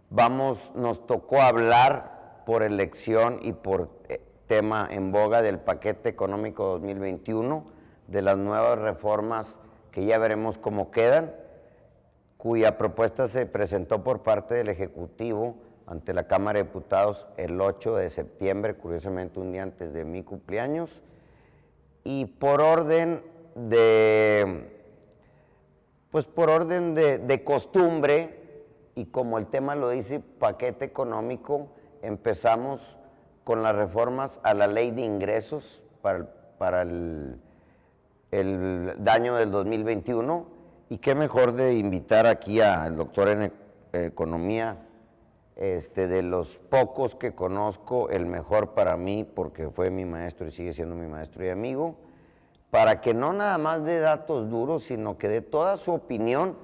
nos tocó hablar por elección y por tema en boga del paquete económico 2021, de las nuevas reformas que ya veremos cómo quedan, cuya propuesta se presentó por parte del Ejecutivo ante la Cámara de Diputados el 8 de septiembre, curiosamente un día antes de mi cumpleaños, y por orden de costumbre, y como el tema lo dice, paquete económico, empezamos con las reformas a la ley de ingresos para el año del 2021, y qué mejor de invitar aquí al doctor en economía, de los pocos que conozco, el mejor para mí, porque fue mi maestro y sigue siendo mi maestro y amigo, para que no nada más dé datos duros, sino que dé toda su opinión,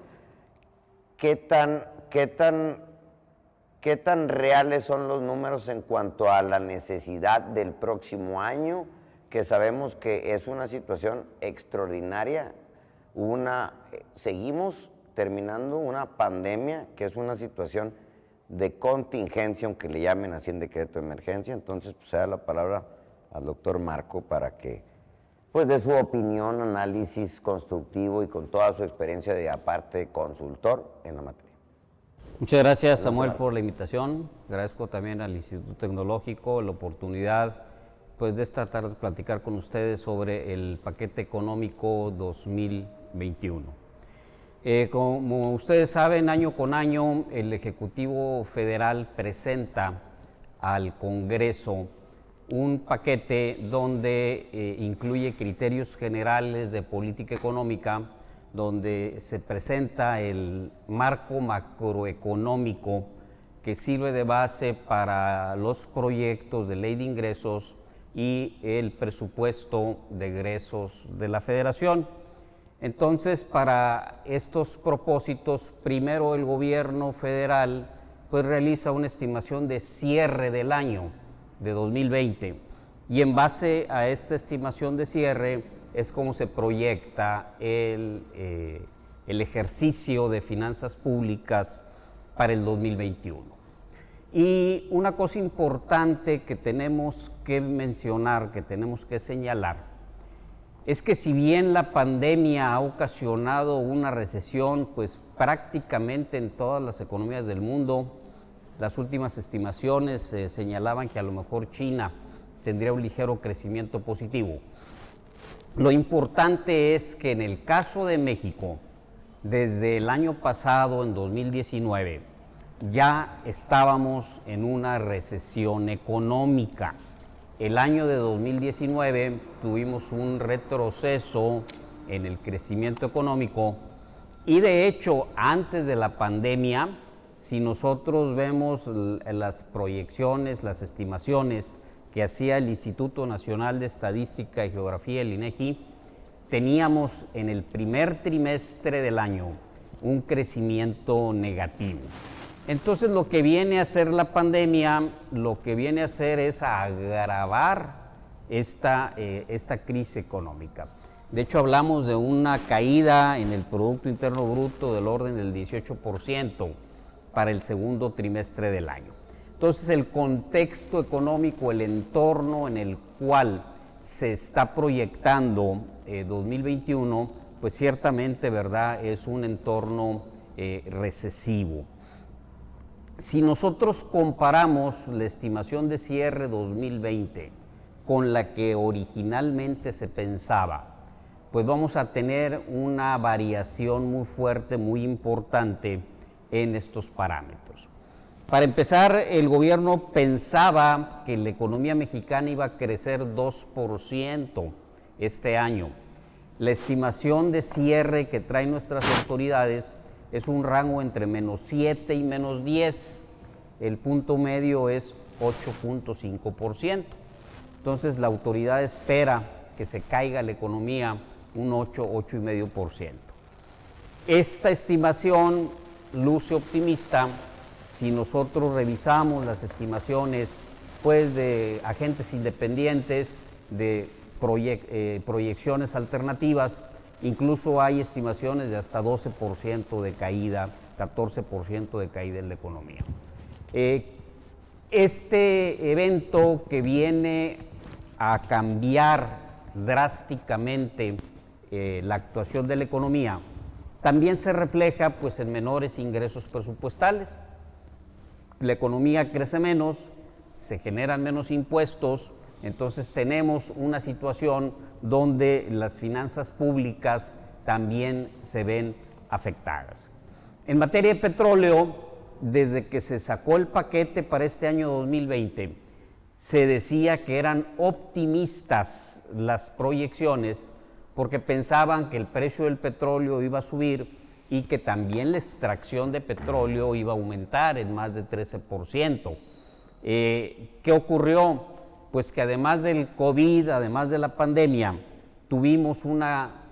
qué tan reales son los números en cuanto a la necesidad del próximo año, que sabemos que es una situación extraordinaria. Seguimos terminando una pandemia que es una situación de contingencia, aunque le llamen así en decreto de emergencia. Entonces, pues, se da la palabra al doctor Marco para que pues dé su opinión, análisis constructivo y con toda su experiencia de, aparte, consultor en la materia. Muchas gracias, Samuel, por la invitación. Agradezco también al Instituto Tecnológico la oportunidad pues, de esta tarde platicar con ustedes sobre el paquete económico 2021. Como ustedes saben, año con año el Ejecutivo Federal presenta al Congreso un paquete donde incluye criterios generales de política económica, donde se presenta el marco macroeconómico que sirve de base para los proyectos de ley de ingresos y el presupuesto de egresos de la Federación. Entonces, para estos propósitos, primero el gobierno federal pues realiza una estimación de cierre del año de 2020, y en base a esta estimación de cierre es como se proyecta el ejercicio de finanzas públicas para el 2021. Y una cosa importante que tenemos que mencionar, que tenemos que señalar, es que si bien la pandemia ha ocasionado una recesión pues prácticamente en todas las economías del mundo, las últimas estimaciones señalaban que a lo mejor China tendría un ligero crecimiento positivo. Lo importante es que en el caso de México, desde el año pasado, en 2019, ya estábamos en una recesión económica. El año de 2019 tuvimos un retroceso en el crecimiento económico y de hecho antes de la pandemia, si nosotros vemos las proyecciones, las estimaciones que hacía el Instituto Nacional de Estadística y Geografía, el INEGI, teníamos en el primer trimestre del año un crecimiento negativo. Entonces lo que viene a hacer la pandemia, lo que viene a hacer es agravar esta crisis económica. De hecho hablamos de una caída en el Producto Interno Bruto del orden del 18% para el segundo trimestre del año. Entonces el contexto económico, el entorno en el cual se está proyectando 2021, pues ciertamente, ¿verdad?, es un entorno recesivo. Si nosotros comparamos la estimación de cierre 2020 con la que originalmente se pensaba, pues vamos a tener una variación muy fuerte, muy importante en estos parámetros. Para empezar, el gobierno pensaba que la economía mexicana iba a crecer 2% este año. La estimación de cierre que traen nuestras autoridades es un rango entre -7 y -10. El punto medio es 8.5%. Entonces la autoridad espera que se caiga la economía un 8,5%. Esta estimación luce optimista si nosotros revisamos las estimaciones pues, de agentes independientes, de proyecciones alternativas. Incluso hay estimaciones de hasta 12% de caída, 14% de caída en la economía. Este evento que viene a cambiar drásticamente la actuación de la economía también se refleja pues en menores ingresos presupuestales. La economía crece menos, se generan menos impuestos, entonces tenemos una situación donde las finanzas públicas también se ven afectadas. En materia de petróleo, desde que se sacó el paquete para este año 2020, se decía que eran optimistas las proyecciones porque pensaban que el precio del petróleo iba a subir y que también la extracción de petróleo iba a aumentar en más de 13%. ¿Qué ocurrió? Pues que además del COVID, además de la pandemia, tuvimos una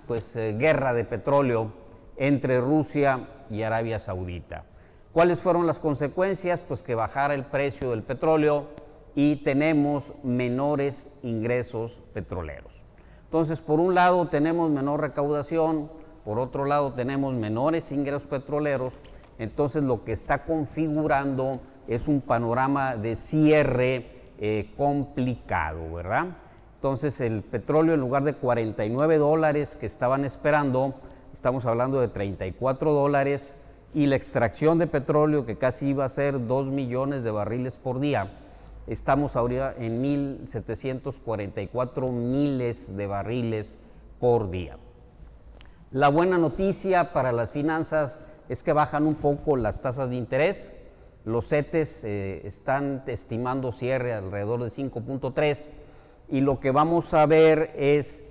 guerra de petróleo entre Rusia y Arabia Saudita. ¿Cuáles fueron las consecuencias? Pues que bajara el precio del petróleo y tenemos menores ingresos petroleros. Entonces, por un lado tenemos menor recaudación, por otro lado tenemos menores ingresos petroleros, entonces lo que está configurando es un panorama de cierre complicado, ¿verdad? Entonces el petróleo, en lugar de $49 que estaban esperando, estamos hablando de $34, y la extracción de petróleo, que casi iba a ser 2 millones de barriles por día, estamos ahora en 1.744 miles de barriles por día. La buena noticia para las finanzas es que bajan un poco las tasas de interés. Los CETES están estimando cierre alrededor de 5.3, y lo que vamos a ver es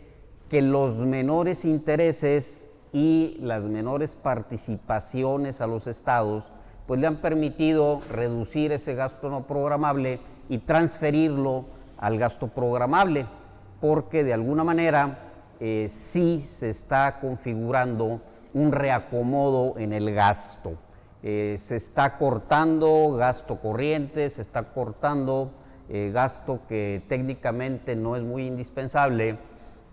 que los menores intereses y las menores participaciones a los estados pues le han permitido reducir ese gasto no programable y transferirlo al gasto programable, porque de alguna manera sí se está configurando un reacomodo en el gasto. Se está cortando gasto corriente, se está cortando gasto que técnicamente no es muy indispensable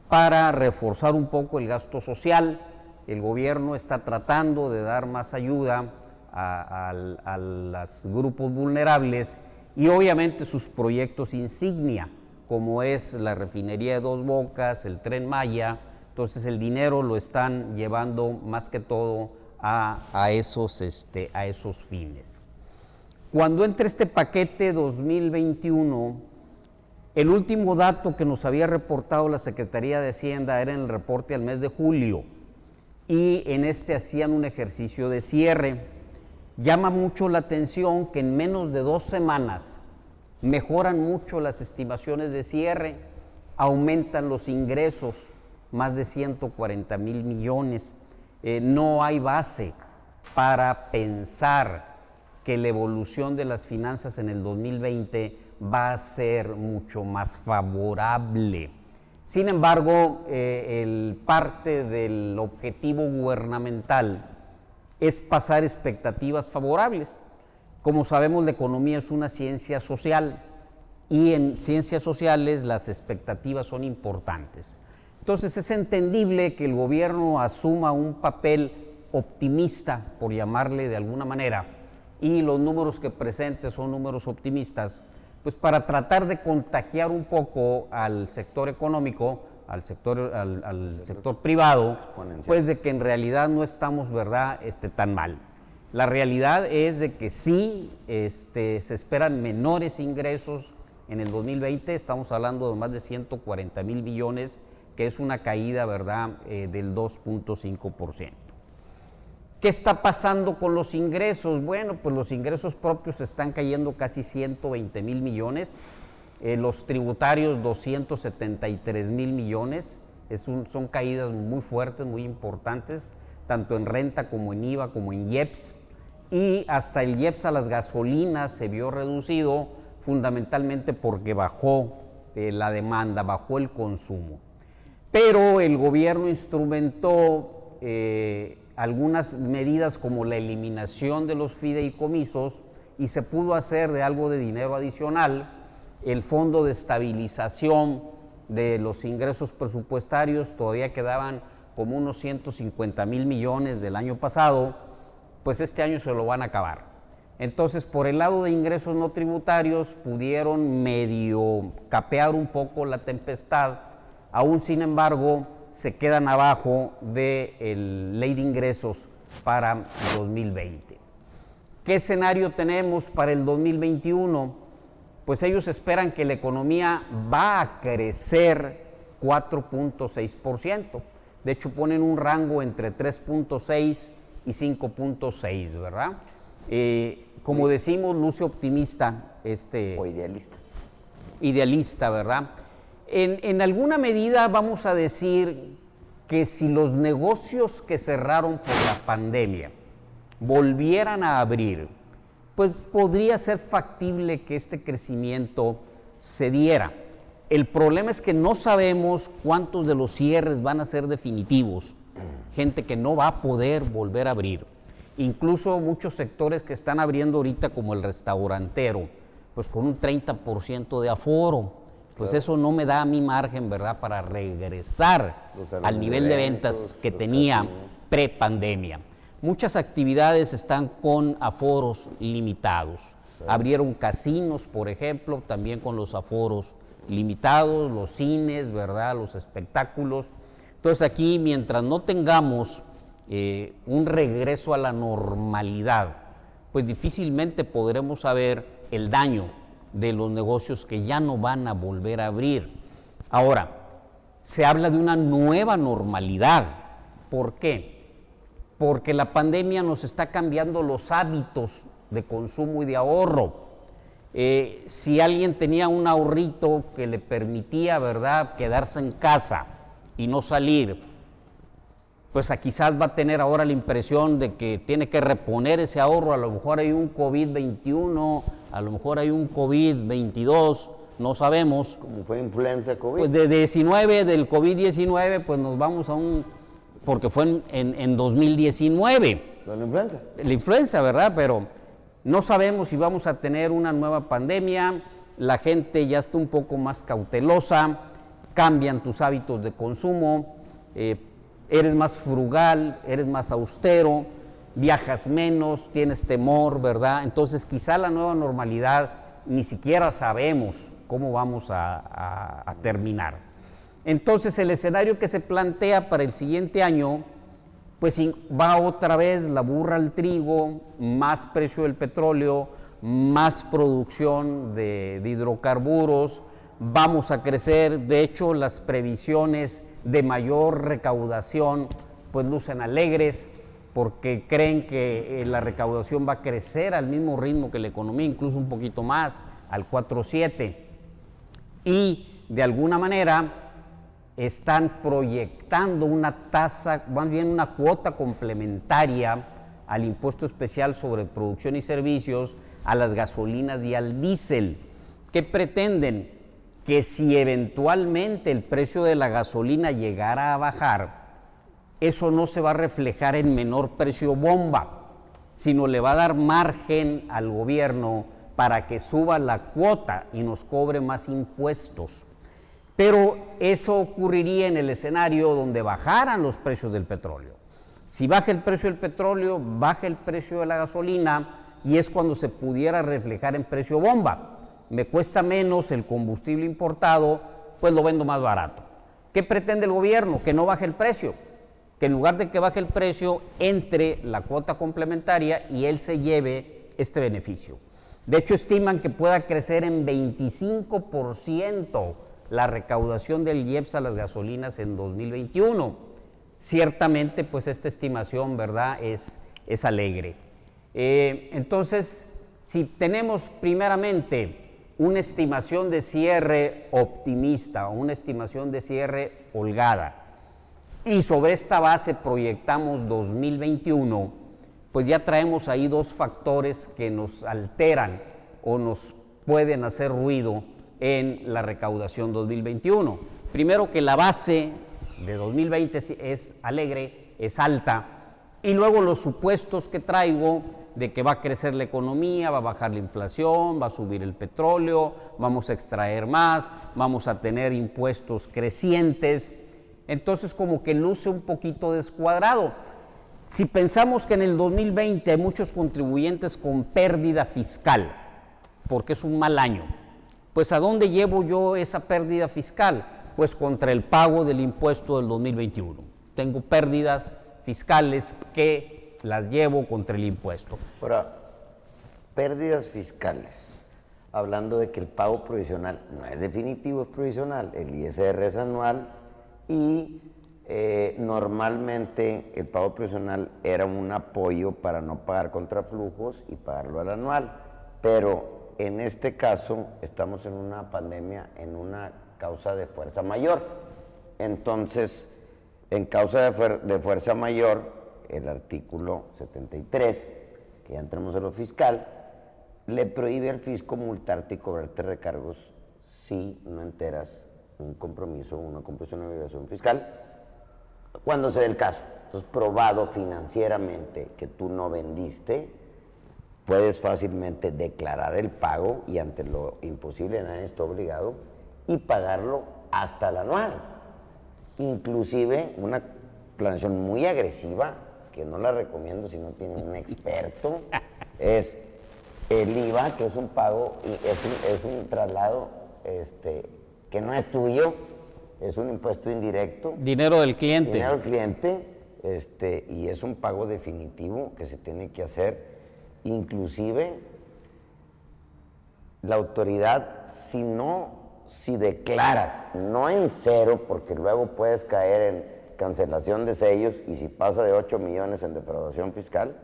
para reforzar un poco el gasto social. El gobierno está tratando de dar más ayuda a los grupos vulnerables y obviamente sus proyectos insignia, como es la refinería de Dos Bocas, el Tren Maya. Entonces el dinero lo están llevando más que todo a esos fines. Cuando entre este paquete 2021, el último dato que nos había reportado la Secretaría de Hacienda era en el reporte al mes de julio, y en este hacían un ejercicio de cierre. Llama mucho la atención que en menos de 2 semanas mejoran mucho las estimaciones de cierre, aumentan los ingresos, más de 140,000 millones. No hay base para pensar que la evolución de las finanzas en el 2020 va a ser mucho más favorable. Sin embargo, parte del objetivo gubernamental es pasar expectativas favorables. Como sabemos, la economía es una ciencia social y en ciencias sociales las expectativas son importantes. Entonces es entendible que el gobierno asuma un papel optimista, por llamarle de alguna manera, y los números que presente son números optimistas, pues para tratar de contagiar un poco al sector económico, al sector privado, pues de que en realidad no estamos, ¿verdad?, tan mal. La realidad es de que sí se esperan menores ingresos en el 2020, estamos hablando de más de 140,000 millones, que es una caída, ¿verdad?, del 2.5%. ¿Qué está pasando con los ingresos? Bueno, pues los ingresos propios están cayendo casi 120,000 millones, los tributarios 273,000 millones, son caídas muy fuertes, muy importantes, tanto en renta como en IVA, como en IEPS, y hasta el IEPS a las gasolinas se vio reducido fundamentalmente porque bajó la demanda, bajó el consumo. Pero el gobierno instrumentó algunas medidas como la eliminación de los fideicomisos y se pudo hacer de algo de dinero adicional. El fondo de estabilización de los ingresos presupuestarios todavía quedaban como unos 150,000 millones del año pasado, pues este año se lo van a acabar. Entonces, por el lado de ingresos no tributarios, pudieron medio capear un poco la tempestad, aún sin embargo, se quedan abajo de la ley de ingresos para 2020. ¿Qué escenario tenemos para el 2021? Pues ellos esperan que la economía va a crecer 4.6%. De hecho, ponen un rango entre 3.6 y 5.6, ¿verdad? Como decimos, luce optimista. O idealista. Idealista, ¿verdad? En alguna medida vamos a decir que si los negocios que cerraron por la pandemia volvieran a abrir, pues podría ser factible que este crecimiento se diera. El problema es que no sabemos cuántos de los cierres van a ser definitivos, gente que no va a poder volver a abrir. Incluso muchos sectores que están abriendo ahorita, como el restaurantero, pues con un 30% de aforo, pues claro, eso no me da a mí margen, ¿verdad?, para regresar al nivel de ventas que tenía pre-pandemia. Muchas actividades están con aforos limitados. Claro. Abrieron casinos, por ejemplo, también con los aforos limitados, los cines, ¿verdad?, los espectáculos. Entonces aquí, mientras no tengamos un regreso a la normalidad, pues difícilmente podremos saber el daño de los negocios que ya no van a volver a abrir. Ahora, se habla de una nueva normalidad. ¿Por qué? Porque la pandemia nos está cambiando los hábitos de consumo y de ahorro. Si alguien tenía un ahorrito que le permitía, ¿verdad?, quedarse en casa y no salir, pues quizás va a tener ahora la impresión de que tiene que reponer ese ahorro. A lo mejor hay un COVID-21, a lo mejor hay un COVID-22, no sabemos. Como fue influenza COVID. Pues de 19, del COVID-19, pues nos vamos a porque fue en 2019. ¿La influenza? La influenza, ¿verdad? Pero no sabemos si vamos a tener una nueva pandemia. La gente ya está un poco más cautelosa, cambian tus hábitos de consumo, eres más frugal, eres más austero, viajas menos, tienes temor, ¿verdad? Entonces quizá la nueva normalidad ni siquiera sabemos cómo vamos a terminar. Entonces el escenario que se plantea para el siguiente año, pues va otra vez la burra al trigo, más precio del petróleo, más producción de hidrocarburos, vamos a crecer. De hecho, las previsiones de mayor recaudación pues lucen alegres, porque creen que la recaudación va a crecer al mismo ritmo que la economía, incluso un poquito más, al 4.7, y de alguna manera están proyectando una tasa, más bien una cuota complementaria al impuesto especial sobre producción y servicios, a las gasolinas y al diésel. ¿Qué pretenden? Que si eventualmente el precio de la gasolina llegara a bajar, eso no se va a reflejar en menor precio bomba, sino le va a dar margen al gobierno para que suba la cuota y nos cobre más impuestos. Pero eso ocurriría en el escenario donde bajaran los precios del petróleo. Si baja el precio del petróleo, baja el precio de la gasolina, y es cuando se pudiera reflejar en precio bomba. Me cuesta menos el combustible importado, pues lo vendo más barato. ¿Qué pretende el gobierno? Que no baje el precio, que en lugar de que baje el precio, entre la cuota complementaria y él se lleve este beneficio. De hecho, estiman que pueda crecer en 25% la recaudación del IEPS a las gasolinas en 2021. Ciertamente, pues esta estimación, ¿verdad?, es alegre. Entonces, si tenemos primeramente una estimación de cierre optimista o una estimación de cierre holgada, y sobre esta base proyectamos 2021, pues ya traemos ahí dos factores que nos alteran o nos pueden hacer ruido en la recaudación 2021. Primero, que la base de 2020 es alegre, es alta, y luego los supuestos que traigo de que va a crecer la economía, va a bajar la inflación, va a subir el petróleo, vamos a extraer más, vamos a tener impuestos crecientes. Entonces como que luce un poquito descuadrado. Si pensamos que en el 2020 hay muchos contribuyentes con pérdida fiscal, porque es un mal año, pues ¿a dónde llevo yo esa pérdida fiscal? Pues contra el pago del impuesto del 2021. Tengo pérdidas fiscales que las llevo contra el impuesto. Ahora, pérdidas fiscales. Hablando de que el pago provisional no es definitivo, es provisional. El ISR es anual y normalmente el pago provisional era un apoyo para no pagar contraflujos y pagarlo al anual. Pero en este caso estamos en una pandemia, en una causa de fuerza mayor. Entonces, en causa de fuerza mayor, el artículo 73, que ya entramos en lo fiscal, le prohíbe al fisco multarte y cobrarte recargos si no enteras un compromiso, una compresión de obligación fiscal, cuando se dé el caso. Entonces, probado financieramente que tú no vendiste, puedes fácilmente declarar el pago y ante lo imposible nadie está obligado y pagarlo hasta el anual. Inclusive una planeación muy agresiva, que no la recomiendo si no tiene un experto, es el IVA, que es un pago, y es un traslado que no es tuyo, es un impuesto indirecto. Dinero del cliente. Dinero del cliente, y es un pago definitivo que se tiene que hacer. Inclusive, la autoridad, si declaras, no en cero, porque luego puedes caer en cancelación de sellos, y si pasa de 8 millones en defraudación fiscal,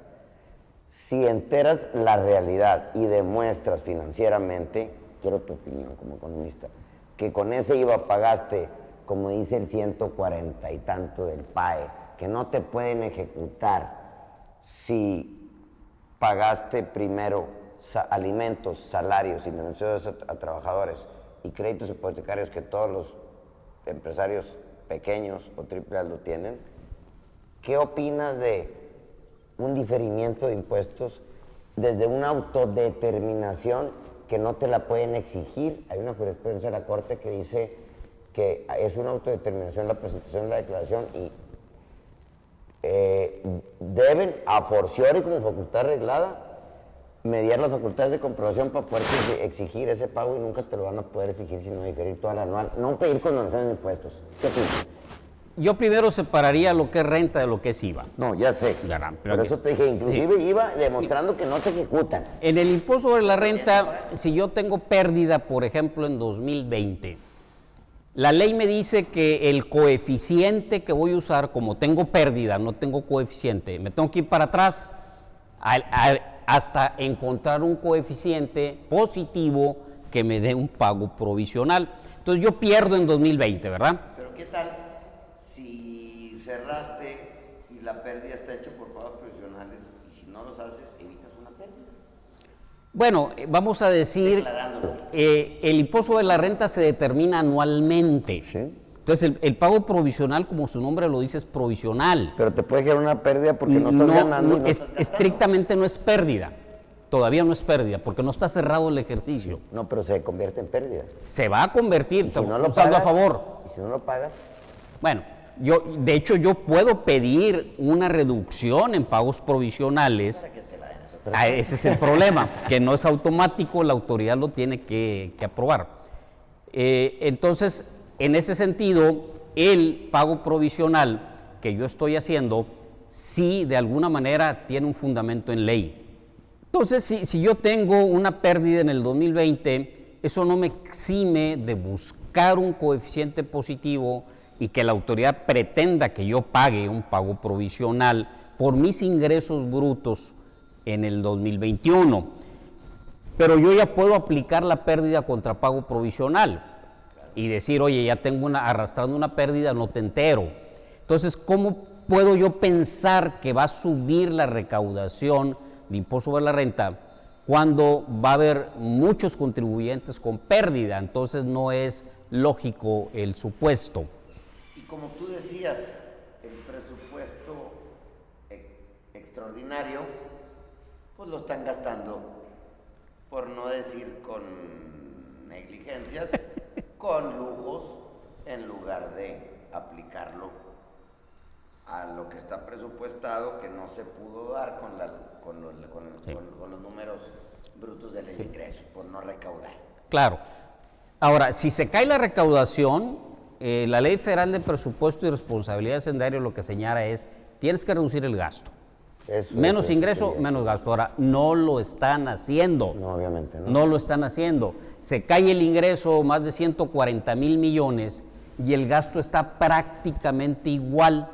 si enteras la realidad y demuestras financieramente, quiero tu opinión como economista, que con ese IVA pagaste, como dice el 140 y tanto del PAE, que no te pueden ejecutar si pagaste primero alimentos, salarios, indemnizaciones a trabajadores y créditos hipotecarios que todos los empresarios pequeños o AAA lo tienen, ¿qué opinas de un diferimiento de impuestos desde una autodeterminación que no te la pueden exigir? Hay una jurisprudencia de la Corte que dice que es una autodeterminación la presentación de la declaración y deben, a forciori como facultad arreglada, mediar las facultades de comprobación para poder exigir ese pago, y nunca te lo van a poder exigir sino diferir todo al anual, no pedir condonaciones de impuestos. ¿Qué opinas? Yo primero separaría lo que es renta de lo que es IVA. No, ya sé. Por eso te dije, inclusive sí. IVA demostrando que no te ejecutan. En el impuesto sobre la renta, si yo tengo pérdida, por ejemplo, en 2020, la ley me dice que el coeficiente que voy a usar, como tengo pérdida, no tengo coeficiente, me tengo que ir para atrás hasta encontrar un coeficiente positivo que me dé un pago provisional. Entonces yo pierdo en 2020, ¿verdad? Pero ¿qué tal si cerraste y la pérdida está hecha por pagos provisionales y si no los haces evitas una pérdida? Bueno, vamos a decir, el impuesto de la renta se determina anualmente. ¿Sí? Entonces, el pago provisional, como su nombre lo dice, es provisional. Pero te puede generar una pérdida porque no estás ganando. No, estrictamente no es pérdida. Todavía no es pérdida, porque no está cerrado el ejercicio. No, pero se convierte en pérdida. Se va a convertir, si no lo usando pagas, a favor. ¿Y si no lo pagas? Bueno, de hecho, yo puedo pedir una reducción en pagos provisionales. Para que te la den. Ese es el problema, que no es automático, la autoridad lo tiene que aprobar. Entonces, en ese sentido, el pago provisional que yo estoy haciendo, sí, de alguna manera tiene un fundamento en ley. Entonces, si yo tengo una pérdida en el 2020, eso no me exime de buscar un coeficiente positivo y que la autoridad pretenda que yo pague un pago provisional por mis ingresos brutos en el 2021. Pero yo ya puedo aplicar la pérdida contra pago provisional y decir, oye, ya tengo arrastrando una pérdida, no te entero. Entonces, ¿cómo puedo yo pensar que va a subir la recaudación de impuesto sobre la renta cuando va a haber muchos contribuyentes con pérdida? Entonces no es lógico el supuesto. Y como tú decías, el presupuesto extraordinario, pues lo están gastando, por no decir con negligencias, con lujos, en lugar de aplicarlo a lo que está presupuestado, que no se pudo dar con los números brutos del ingreso, por no recaudar. Claro. Ahora, si se cae la recaudación, la Ley Federal de Presupuesto y Responsabilidad Hacendaria lo que señala es, tienes que reducir el gasto. Menos ingreso, menos gasto. Ahora, no lo están haciendo. No, obviamente no. No lo están haciendo. Se cae el ingreso más de 140,000 millones y el gasto está prácticamente igual.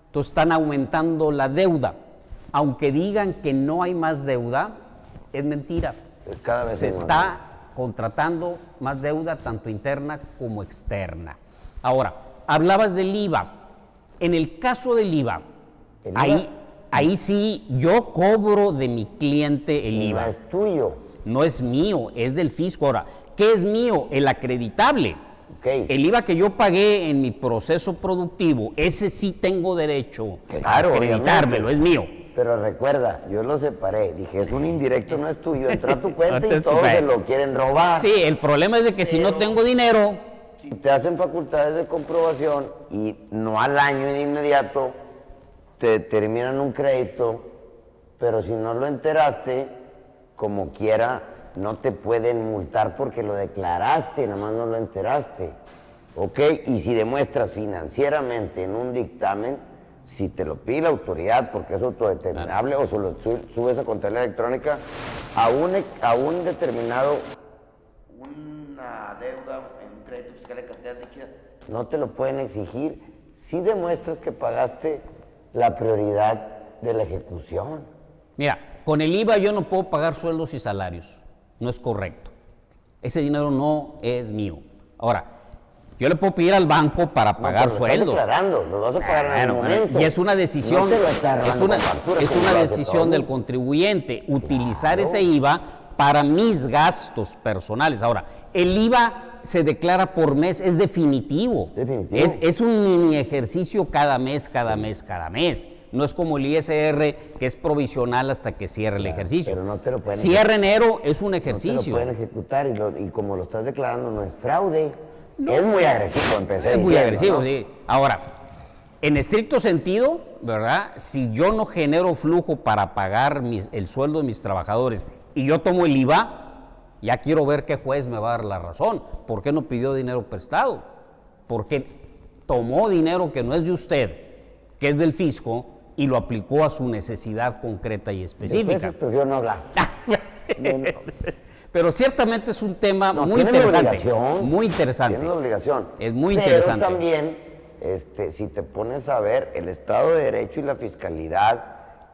Entonces están aumentando la deuda. Aunque digan que no hay más deuda, es mentira. Cada vez se está contratando más deuda, tanto interna como externa. Ahora, hablabas del IVA. En el caso del IVA, ahí sí yo cobro de mi cliente el IVA. No es tuyo. No es mío, es del fisco. Ahora, ¿qué es mío? El acreditable. Okay. El IVA que yo pagué en mi proceso productivo, ese sí tengo derecho a acreditármelo, es mío. Pero recuerda, yo lo separé, dije, es un indirecto, no es tuyo, entró a tu cuenta y todos se lo quieren robar. Sí, el problema es de que si no tengo dinero... Si te hacen facultades de comprobación y no al año de inmediato, te determinan un crédito, pero si no lo enteraste, como quiera, no te pueden multar porque lo declaraste, nada más no lo enteraste. ¿Ok? Y si demuestras financieramente en un dictamen, si te lo pide la autoridad porque es autodeterminable, claro, o se lo subes a contabilidad electrónica, a un determinado, una deuda en un crédito fiscal de cantidad líquida, no te lo pueden exigir si demuestras que pagaste la prioridad de la ejecución. Mira, con el IVA yo no puedo pagar sueldos y salarios, no es correcto. Ese dinero no es mío. Ahora, yo le puedo pedir al banco para pagar sueldos. Lo vas a pagar en el momento. Y es una decisión, no es una decisión del contribuyente utilizar ese IVA para mis gastos personales. Ahora, el IVA se declara por mes, es definitivo. Es un mini ejercicio cada mes. No es como el ISR, que es provisional hasta que cierre el ejercicio. Pero no te lo pueden Cierre enero es un ejercicio. No te lo pueden ejecutar y como lo estás declarando no es fraude. No. Es muy agresivo, empecé Es muy diciendo, agresivo, ¿no? Sí. Ahora, en estricto sentido, ¿verdad? Si yo no genero flujo para pagar el sueldo de mis trabajadores y yo tomo el IVA, ya quiero ver qué juez me va a dar la razón. ¿Por qué no pidió dinero prestado? ¿Por qué tomó dinero que no es de usted, que es del fisco, y lo aplicó a su necesidad concreta y específica? Después prefiero no hablar. Pero ciertamente es un tema muy interesante. Muy interesante. Tiene la obligación. Es muy interesante. Pero también, si te pones a ver, el Estado de Derecho y la fiscalidad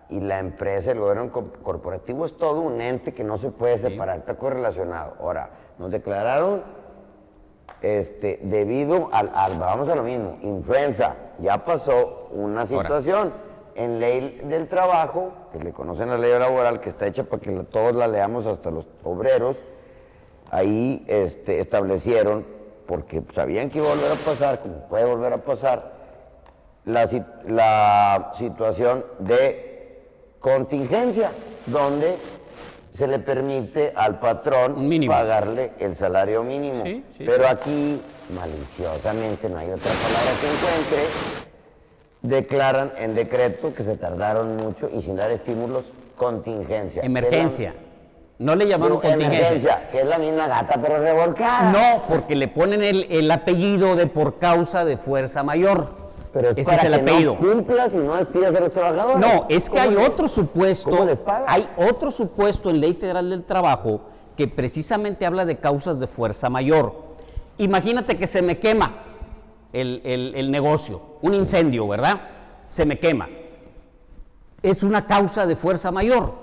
y la empresa, el gobierno corporativo es todo un ente que no se puede separar, está correlacionado. Ahora, nos declararon debido vamos a lo mismo, influenza, ya pasó una situación. En ley del trabajo, que le conocen la ley laboral, que está hecha para que todos la leamos hasta los obreros, ahí establecieron, porque sabían que iba a volver a pasar, como puede volver a pasar, la situación de contingencia, donde se le permite al patrón pagarle el salario mínimo. Sí. Pero aquí, maliciosamente, no hay otra palabra que encuentre, declaran en decreto que se tardaron mucho y sin dar estímulos, contingencia. Emergencia. No le llamaron contingencia. Emergencia, que es la misma gata pero revolcada. No, porque le ponen el apellido de por causa de fuerza mayor. Pero es ese es el apellido. No cumplas y no despidas a los trabajadores. No, es que hay otro supuesto. ¿Cómo les pagan? Hay otro supuesto en Ley Federal del Trabajo que precisamente habla de causas de fuerza mayor. Imagínate que se me quema el negocio, un incendio, ¿verdad? Se me quema. Es una causa de fuerza mayor.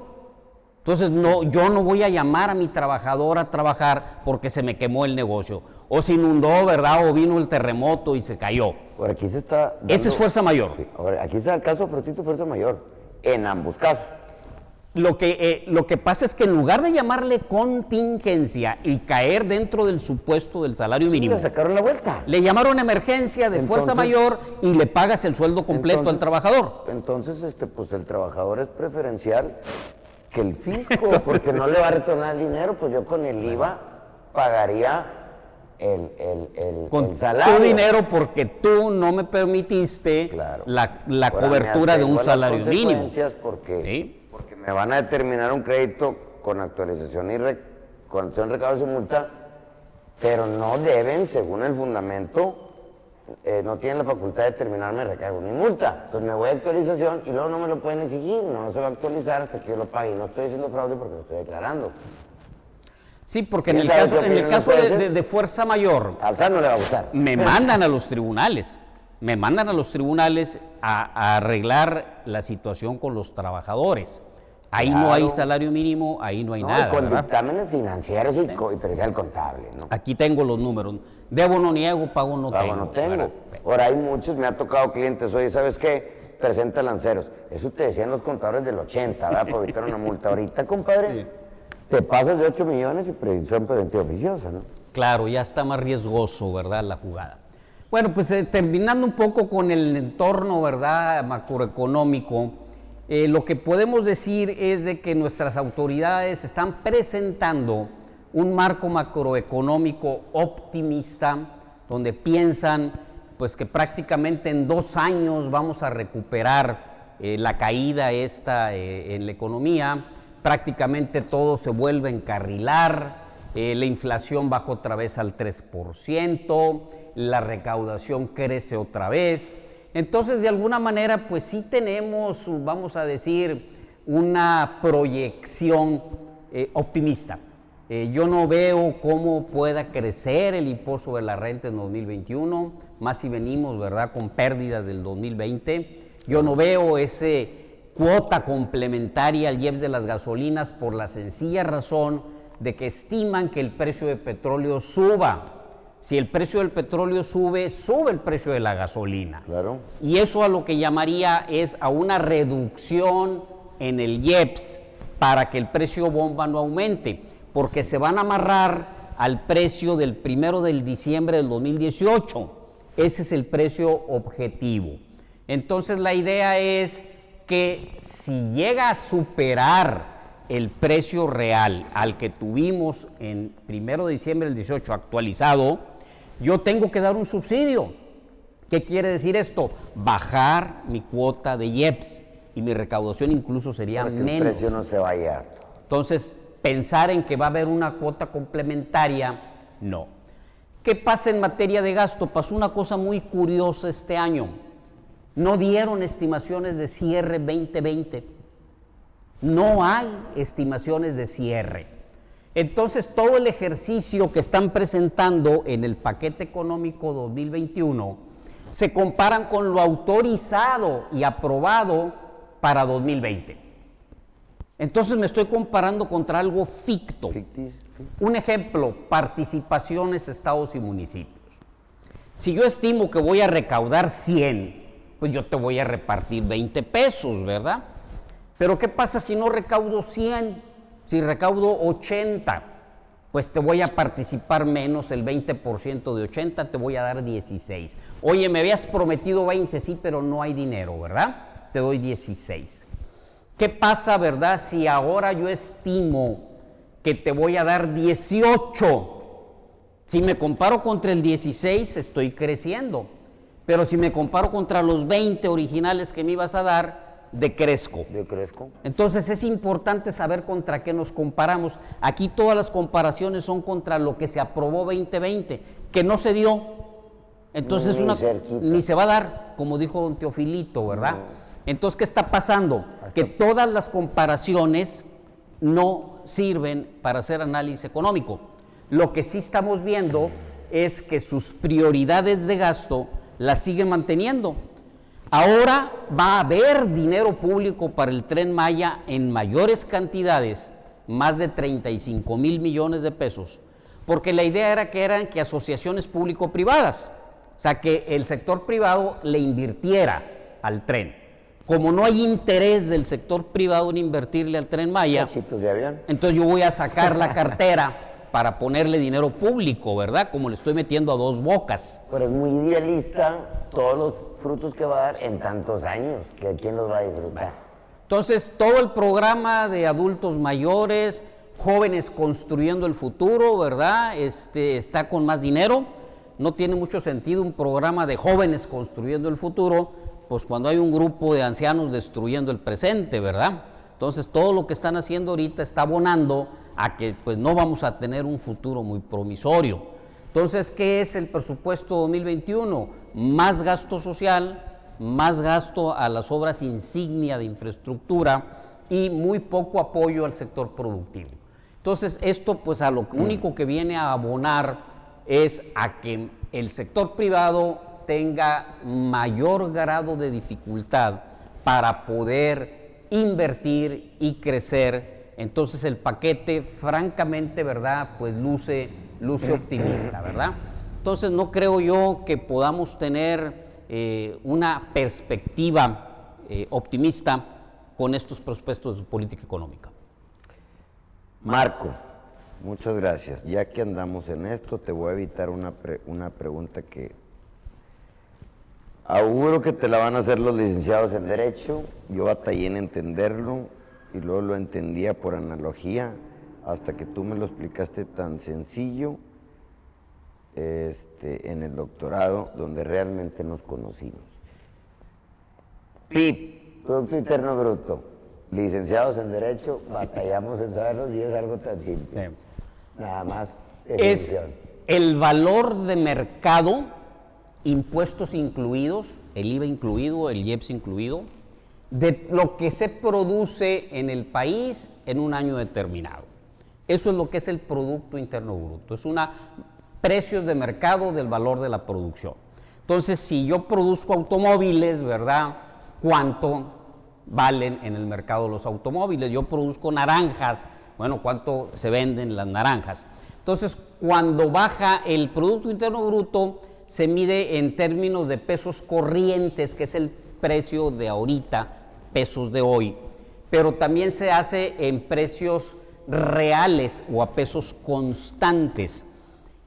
Entonces, yo no voy a llamar a mi trabajador a trabajar porque se me quemó el negocio. O se inundó, ¿verdad? O vino el terremoto y se cayó. Ahora, aquí se está dando, ese es fuerza mayor. Sí. Ahora, aquí está el caso fortuito fuerza mayor, en ambos casos. Lo que pasa es que en lugar de llamarle contingencia y caer dentro del supuesto del salario mínimo, le sacaron la vuelta. Le llamaron emergencia de fuerza mayor y le pagas el sueldo completo al trabajador. Entonces, pues el trabajador es preferencial que el fisco, porque no le va a retornar el dinero, pues yo con el IVA pagaría el salario. Tu dinero porque tú no me permitiste Claro. la Ahora cobertura de un salario mínimo. Porque, ¿Sí? porque me van a determinar un crédito con actualización y recaudos y multa, pero no deben, según el fundamento, no tienen la facultad de determinarme recargo ni multa. Entonces me voy a actualización y luego no me lo pueden exigir, no se va a actualizar hasta que yo lo pague. Y no estoy haciendo fraude porque lo estoy declarando. Sí, porque en el caso de fuerza mayor, Al SAT no le va a gustar. me mandan a los tribunales, a arreglar la situación con los trabajadores. Ahí no hay Claro. salario mínimo, ahí no hay No, nada, con ¿verdad? dictámenes financieros y pericial contable, ¿no? Aquí tengo los números. Debo no niego, pago no Pago tengo. no tengo. ¿verdad? Ahora hay muchos, me ha tocado clientes, oye, ¿sabes qué? Presenta lanceros. Eso te decían los contadores del 80, ¿verdad? Para evitar una multa. Ahorita, compadre, te pasas de 8 millones y previsión preventiva oficiosa, ¿no? Claro, ya está más riesgoso, ¿verdad?, la jugada. Bueno, pues terminando un poco con el entorno, ¿verdad?, macroeconómico, lo que podemos decir es de que nuestras autoridades están presentando un marco macroeconómico optimista, donde piensan pues que prácticamente en 2 años vamos a recuperar la caída en la economía, prácticamente todo se vuelve a encarrilar, la inflación baja otra vez al 3%, la recaudación crece otra vez. Entonces, de alguna manera, pues sí tenemos, vamos a decir, una proyección optimista. Yo no veo cómo pueda crecer el impuesto sobre la renta en 2021, más si venimos, ¿verdad?, con pérdidas del 2020. Yo no veo ese cuota complementaria al IEPS de las gasolinas por la sencilla razón de que estiman que el precio del petróleo suba. Si el precio del petróleo sube, sube el precio de la gasolina. Claro. Y eso a lo que llamaría es a una reducción en el IEPS para que el precio bomba no aumente, porque se van a amarrar al precio del 1 de diciembre del 2018. Ese es el precio objetivo. Entonces la idea es que si llega a superar el precio real al que tuvimos en 1 de diciembre del 18 actualizado, yo tengo que dar un subsidio. ¿Qué quiere decir esto? Bajar mi cuota de IEPS y mi recaudación incluso sería Para que menos. el precio no se vaya harto. Entonces, pensar en que va a haber una cuota complementaria, no. ¿Qué pasa en materia de gasto? Pasó una cosa muy curiosa este año. No dieron estimaciones de cierre 2020. No hay estimaciones de cierre. Entonces, todo el ejercicio que están presentando en el paquete económico 2021 se comparan con lo autorizado y aprobado para 2020. Entonces, me estoy comparando contra algo ficto. Un ejemplo, participaciones, estados y municipios. Si yo estimo que voy a recaudar 100, pues yo te voy a repartir 20 pesos, ¿verdad? Pero ¿qué pasa si no recaudo 100? Si recaudo 80, pues te voy a participar menos, el 20% de 80 te voy a dar 16. Oye, me habías prometido 20, sí, pero no hay dinero, ¿verdad? Te doy 16. ¿Qué pasa, verdad, si ahora yo estimo que te voy a dar 18? Si me comparo contra el 16, estoy creciendo. Pero si me comparo contra los 20 originales que me ibas a dar, decrezco. Entonces es importante saber contra qué nos comparamos. Aquí todas las comparaciones son contra lo que se aprobó 2020, que no se dio. Entonces ni se va a dar, como dijo don Teofilito, ¿verdad? Entonces, ¿qué está pasando? Que todas las comparaciones no sirven para hacer análisis económico. Lo que sí estamos viendo es que sus prioridades de gasto las siguen manteniendo. Ahora va a haber dinero público para el Tren Maya en mayores cantidades, más de 35,000 millones de pesos, porque la idea era que asociaciones público-privadas, o sea, que el sector privado le invirtiera al tren. Como no hay interés del sector privado en invertirle al Tren Maya, entonces yo voy a sacar la cartera para ponerle dinero público, ¿verdad? Como le estoy metiendo a dos bocas. Pero es muy idealista todos los frutos que va a dar en tantos años, que quién los va a disfrutar. Entonces, todo el programa de adultos mayores, jóvenes construyendo el futuro, ¿verdad? Está con más dinero. No tiene mucho sentido un programa de jóvenes construyendo el futuro, pues cuando hay un grupo de ancianos destruyendo el presente, ¿verdad? Entonces todo lo que están haciendo ahorita está abonando a que pues no vamos a tener un futuro muy promisorio. Entonces, ¿qué es el presupuesto 2021? Más gasto social, más gasto a las obras insignia de infraestructura y muy poco apoyo al sector productivo. Entonces, esto pues a lo único que viene a abonar es a que el sector privado tenga mayor grado de dificultad para poder invertir y crecer. Entonces el paquete, francamente, ¿verdad? Pues luce optimista, ¿verdad? Entonces no creo yo que podamos tener una perspectiva optimista con estos prospectos de política económica. Marco, muchas gracias. Ya que andamos en esto, te voy a evitar una pregunta que auguro que te la van a hacer los licenciados en Derecho. Yo batallé en entenderlo y luego lo entendía por analogía hasta que tú me lo explicaste tan sencillo en el doctorado donde realmente nos conocimos. PIB, Producto Interno Bruto. Licenciados en Derecho, batallamos en saberlo y es algo tan simple. Sí. Nada más. Es el valor de mercado, impuestos incluidos, el IVA incluido, el IEPS incluido, de lo que se produce en el país en un año determinado. Eso es lo que es el Producto Interno Bruto. Es precios de mercado del valor de la producción. Entonces, si yo produzco automóviles, ¿verdad? ¿Cuánto valen en el mercado los automóviles? Yo produzco naranjas, bueno, ¿cuánto se venden las naranjas? Entonces, cuando baja el Producto Interno Bruto, se mide en términos de pesos corrientes, que es el precio de ahorita, pesos de hoy, pero también se hace en precios reales o a pesos constantes.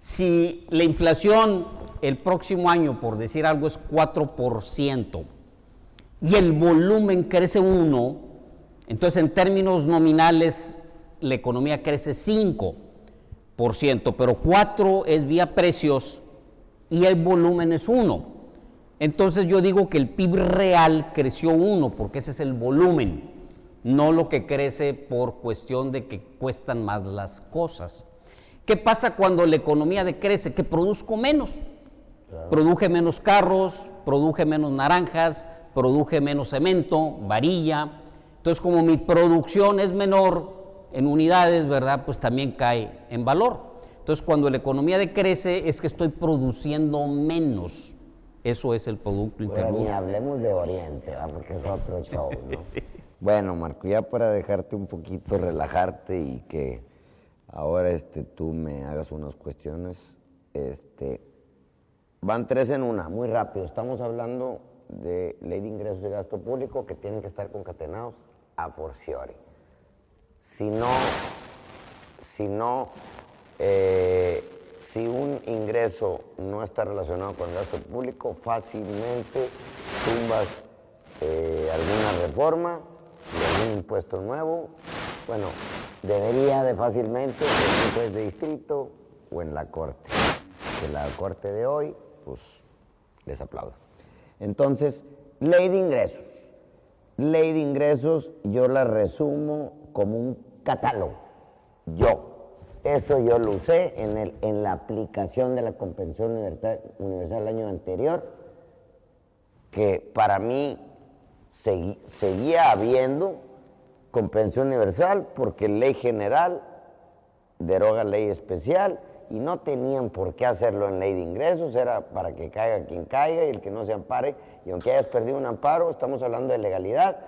Si la inflación el próximo año, por decir algo, es 4%, y el volumen crece 1%, entonces en términos nominales la economía crece 5%, pero 4% es vía precios y el volumen es 1%. Entonces yo digo que el PIB real creció 1%, porque ese es el volumen, no lo que crece por cuestión de que cuestan más las cosas. ¿Qué pasa cuando la economía decrece? Que produzco menos. Claro. Produje menos carros, produje menos naranjas, produje menos cemento, varilla. Entonces, como mi producción es menor en unidades, ¿verdad? Pues también cae en valor. Entonces, cuando la economía decrece, es que estoy produciendo menos. Eso es el Producto Interno. Ni hablemos de Oriente, porque es otro show, ¿no? Bueno, Marco, ya para dejarte un poquito, relajarte y que ahora tú me hagas unas cuestiones, van 3 en 1, muy rápido. Estamos hablando de Ley de Ingresos y Gasto Público que tienen que estar concatenados a forciori. Si un ingreso no está relacionado con el gasto público, fácilmente tumbas alguna reforma de algún impuesto nuevo. Bueno, debería de fácilmente en un juez de distrito o en la corte. Que la corte de hoy, pues, les aplaudo. Entonces, ley de ingresos. Ley de ingresos, yo la resumo como un catálogo. Eso yo lo usé en la aplicación de la Compensación Universal el año anterior, que para mí seguía habiendo Compensación Universal porque ley general deroga ley especial y no tenían por qué hacerlo en ley de ingresos, era para que caiga quien caiga y el que no se ampare, y aunque hayas perdido un amparo, estamos hablando de legalidad,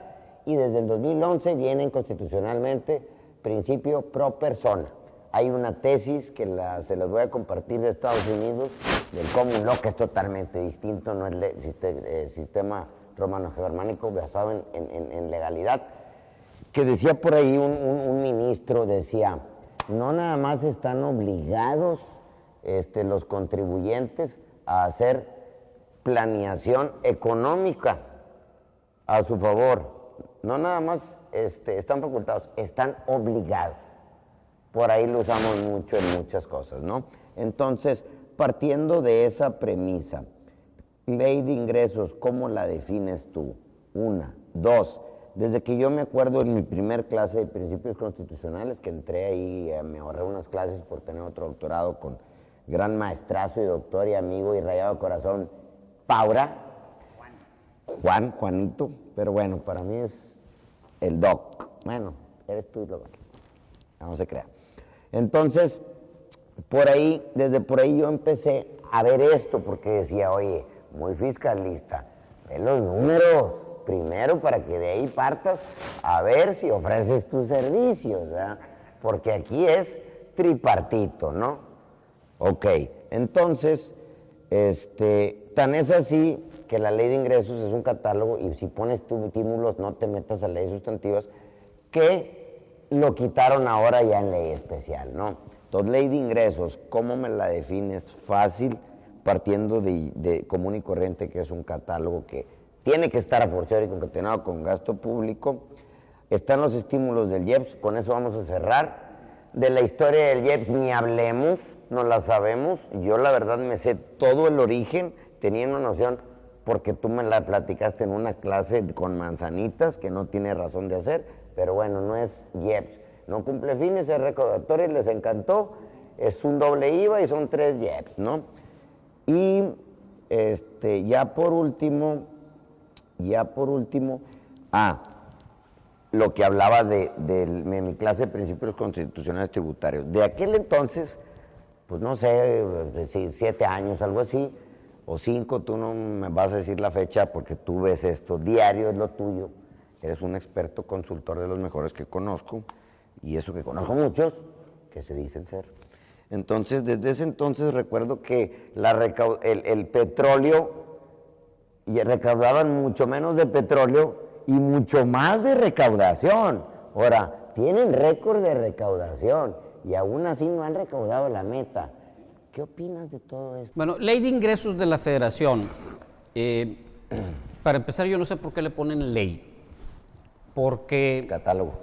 y desde el 2011 vienen constitucionalmente principio pro persona. Hay una tesis que se las voy a compartir de Estados Unidos, del common law, que es totalmente distinto, no es sistema romano-germánico basado en legalidad, que decía por ahí un ministro, decía, no nada más están obligados los contribuyentes a hacer planeación económica a su favor, no nada más están facultados, están obligados. por ahí lo usamos mucho en muchas cosas, ¿no? Entonces, partiendo de esa premisa, ley de ingresos, ¿cómo la defines tú? Una. Dos, desde que yo me acuerdo en mi primer clase de principios constitucionales, que entré ahí, me ahorré unas clases por tener otro doctorado con gran maestrazo y doctor y amigo y rayado de corazón, Paura, Juanito, pero bueno, para mí es el doc. Bueno, eres tú, no se crea. Entonces, por ahí, desde por ahí yo empecé a ver esto, porque decía, oye, muy fiscalista, ve los números primero para que de ahí partas a ver si ofreces tus servicios, ¿verdad? Porque aquí es tripartito, ¿no? Ok, entonces, tan es así que la ley de ingresos es un catálogo y si pones tus estímulos no te metas a leyes sustantivas, que lo quitaron ahora ya en ley especial, ¿no? Entonces, ley de ingresos, ¿cómo me la defines? Fácil, partiendo de común y corriente, que es un catálogo que tiene que estar a forciori concatenado con gasto público. Están los estímulos del IEPS, con eso vamos a cerrar. De la historia del IEPS ni hablemos, no la sabemos. Yo la verdad me sé todo el origen, tenía una noción, porque tú me la platicaste en una clase con manzanitas, que no tiene razón de hacer, pero bueno, no es IEPS. No cumple fines, es recaudatorio, les encantó, es un doble IVA y son 3 IEPS, ¿no? Y ya por último, lo que hablaba de mi clase de principios constitucionales tributarios. De aquel entonces, pues no sé, 7 años, algo así, o 5, tú no me vas a decir la fecha porque tú ves esto, diario es lo tuyo, eres un experto consultor de los mejores que conozco, y eso que conozco muchos, que se dicen ser. Entonces, desde ese entonces recuerdo que el petróleo, y recaudaban mucho menos de petróleo y mucho más de recaudación. Ahora, tienen récord de recaudación y aún así no han recaudado la meta. ¿Qué opinas de todo esto? Bueno, ley de ingresos de la Federación. Para empezar, yo no sé por qué le ponen ley. Porque catálogo.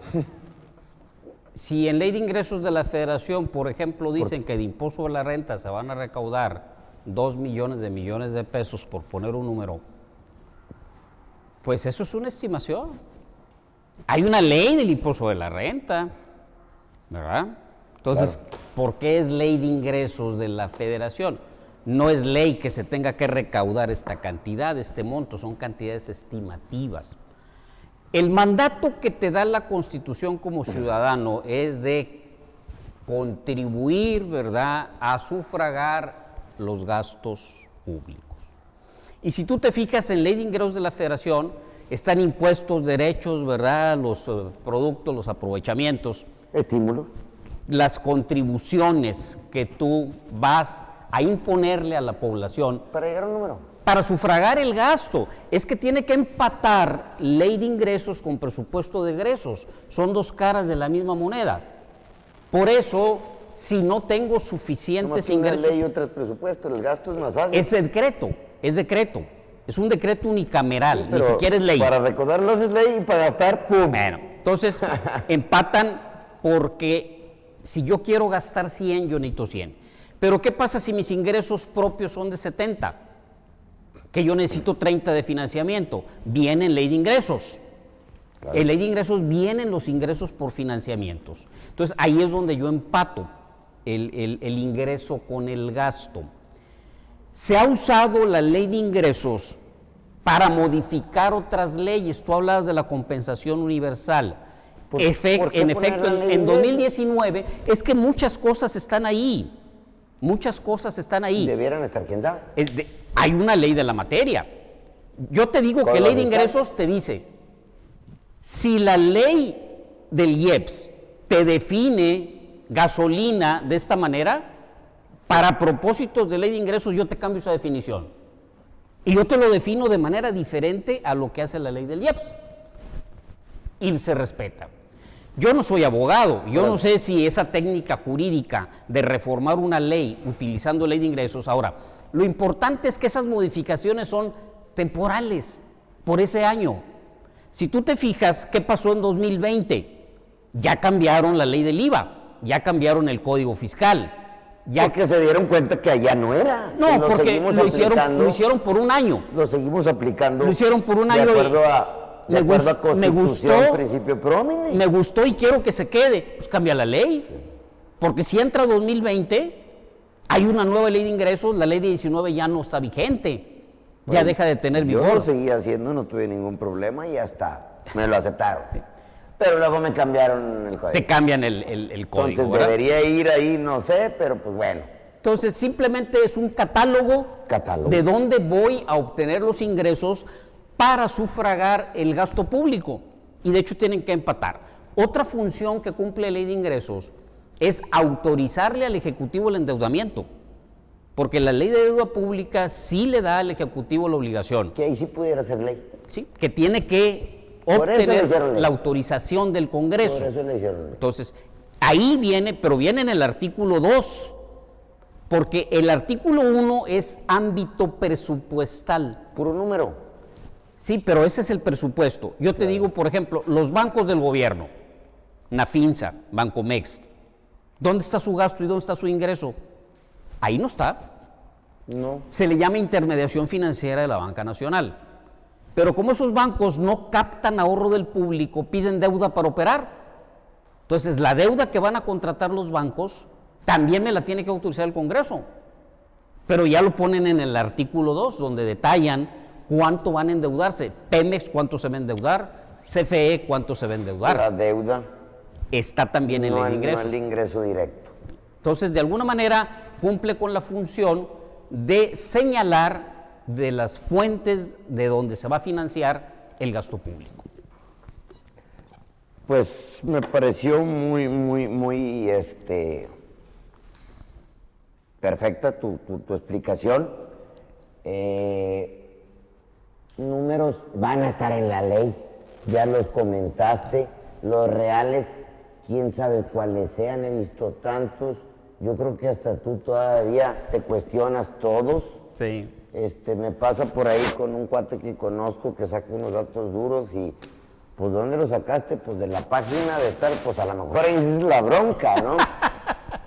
Si en ley de ingresos de la Federación, por ejemplo, dicen que de impuesto a la renta se van a recaudar 2 millones de pesos, por poner un número, pues eso es una estimación. Hay una ley del impuesto de la renta, ¿verdad? Entonces, claro, ¿por qué es ley de ingresos de la Federación? No es ley que se tenga que recaudar esta cantidad, este monto, son cantidades estimativas. El mandato que te da la Constitución como ciudadano es de contribuir, ¿verdad?, a sufragar los gastos públicos. Y si tú te fijas en ley de ingresos de la Federación, están impuestos, derechos, ¿verdad?, los productos, los aprovechamientos. Estímulos. Las contribuciones que tú vas a imponerle a la población. Para llegar a un número. Para sufragar el gasto. Es que tiene que empatar ley de ingresos con presupuesto de egresos. Son dos caras de la misma moneda. Por eso, si no tengo suficientes ingresos... Una ley y otros presupuestos, el gasto es más fácil. Es decreto. Es un decreto unicameral, sí, ni siquiera es ley. Para recaudarlos es ley y para gastar, ¡pum! Bueno, entonces empatan porque si yo quiero gastar 100, yo necesito 100. Pero ¿qué pasa si mis ingresos propios son de 70? Que yo necesito 30 de financiamiento. Viene en ley de ingresos. Claro. En ley de ingresos vienen los ingresos por financiamientos. Entonces ahí es donde yo empato el ingreso con el gasto. Se ha usado la ley de ingresos para modificar otras leyes. Tú hablabas de la compensación universal. En efecto, en 2019 es que muchas cosas están ahí. Debieran estar, ¿quién sabe? Hay una ley de la materia. Yo te digo que ley de ingresos te dice, si la ley del IEPS te define gasolina de esta manera, para propósitos de ley de ingresos yo te cambio esa definición. Y yo te lo defino de manera diferente a lo que hace la ley del IEPS. Y se respeta. Yo no soy abogado, yo no sé si esa técnica jurídica de reformar una ley utilizando ley de ingresos. Ahora, lo importante es que esas modificaciones son temporales, por ese año. Si tú te fijas, ¿qué pasó en 2020? Ya cambiaron la ley del IVA. ya cambiaron el código fiscal. Ya porque se dieron cuenta que allá no era. No, porque lo hicieron por un año. Lo seguimos aplicando. Lo hicieron por un año. De acuerdo a Constitución, principio promine. Me gustó y quiero que se quede. Pues cambia la ley. Sí. Porque si entra 2020, hay una nueva ley de ingresos, la ley de 19 ya no está vigente. Bueno, ya deja de tener vigor. Yo lo seguía haciendo, no tuve ningún problema y ya está. Me lo aceptaron. Pero luego me cambiaron el código. Te cambian el código. Entonces, ¿verdad? debería ir ahí, no sé, pero pues bueno. Entonces, simplemente es un catálogo de dónde voy a obtener los ingresos para sufragar el gasto público. Y de hecho tienen que empatar. Otra función que cumple la ley de ingresos es autorizarle al Ejecutivo el endeudamiento. Porque la ley de deuda pública sí le da al Ejecutivo la obligación. Que ahí sí pudiera ser ley. Sí, que tiene que obtener la autorización del Congreso. Por eso le hicieron ley. Entonces, ahí viene, pero viene en el artículo 2, porque el artículo 1 es ámbito presupuestal. Puro número. Sí, pero ese es el presupuesto. Yo te digo, por ejemplo, los bancos del gobierno, Nafinsa, Bancomext, ¿dónde está su gasto y dónde está su ingreso? Ahí no está. No. Se le llama intermediación financiera de la Banca Nacional. Pero como esos bancos no captan ahorro del público, piden deuda para operar. Entonces, la deuda que van a contratar los bancos también me la tiene que autorizar el Congreso. Pero ya lo ponen en el artículo 2, donde detallan cuánto van a endeudarse. Pemex, cuánto se va a endeudar. CFE, cuánto se va a endeudar. La deuda está también en el ingreso. No el ingreso directo. Entonces, de alguna manera, cumple con la función de señalar de las fuentes de donde se va a financiar el gasto público. Pues me pareció muy perfecta tu explicación. Números van a estar en la ley, ya los comentaste, los reales, quién sabe cuáles sean, he visto tantos, yo creo que hasta tú todavía te cuestionas todos. Sí. Me pasa por ahí con un cuate que conozco que saca unos datos duros y pues ¿dónde lo sacaste? Pues de la página de tal, pues a lo mejor ahí es la bronca, ¿no?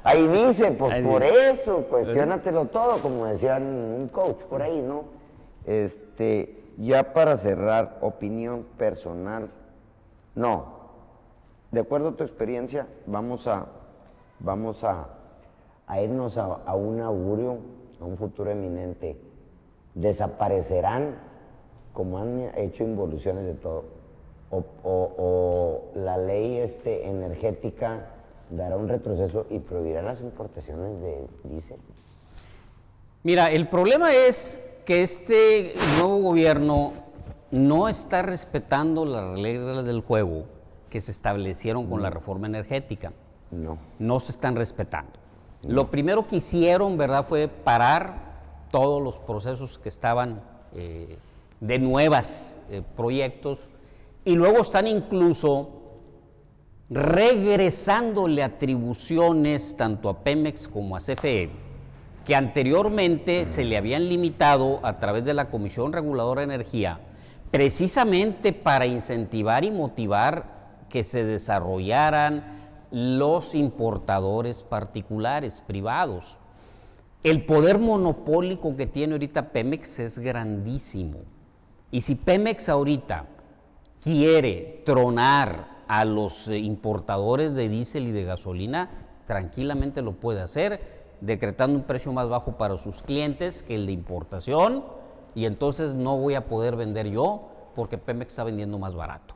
Ahí dice, pues ahí por dice. Eso, cuestiónatelo todo, como decían un coach por ahí, ¿no? Ya para cerrar, opinión personal, no, de acuerdo a tu experiencia, vamos a irnos a un augurio, a un futuro eminente. Desaparecerán, como han hecho involuciones de todo, o la ley energética dará un retroceso y prohibirá las importaciones de diésel. Mira, el problema es que este nuevo gobierno no está respetando las reglas del juego que se establecieron con la reforma energética. No se están respetando. Lo primero que hicieron, ¿verdad?, fue parar todos los procesos que estaban de nuevos proyectos, y luego están incluso regresándole atribuciones tanto a Pemex como a CFE, que anteriormente se le habían limitado a través de la Comisión Reguladora de Energía, precisamente para incentivar y motivar que se desarrollaran los importadores particulares, privados. El poder monopólico que tiene ahorita Pemex es grandísimo. Y si Pemex ahorita quiere tronar a los importadores de diésel y de gasolina, tranquilamente lo puede hacer, decretando un precio más bajo para sus clientes que el de importación, y entonces no voy a poder vender yo porque Pemex está vendiendo más barato.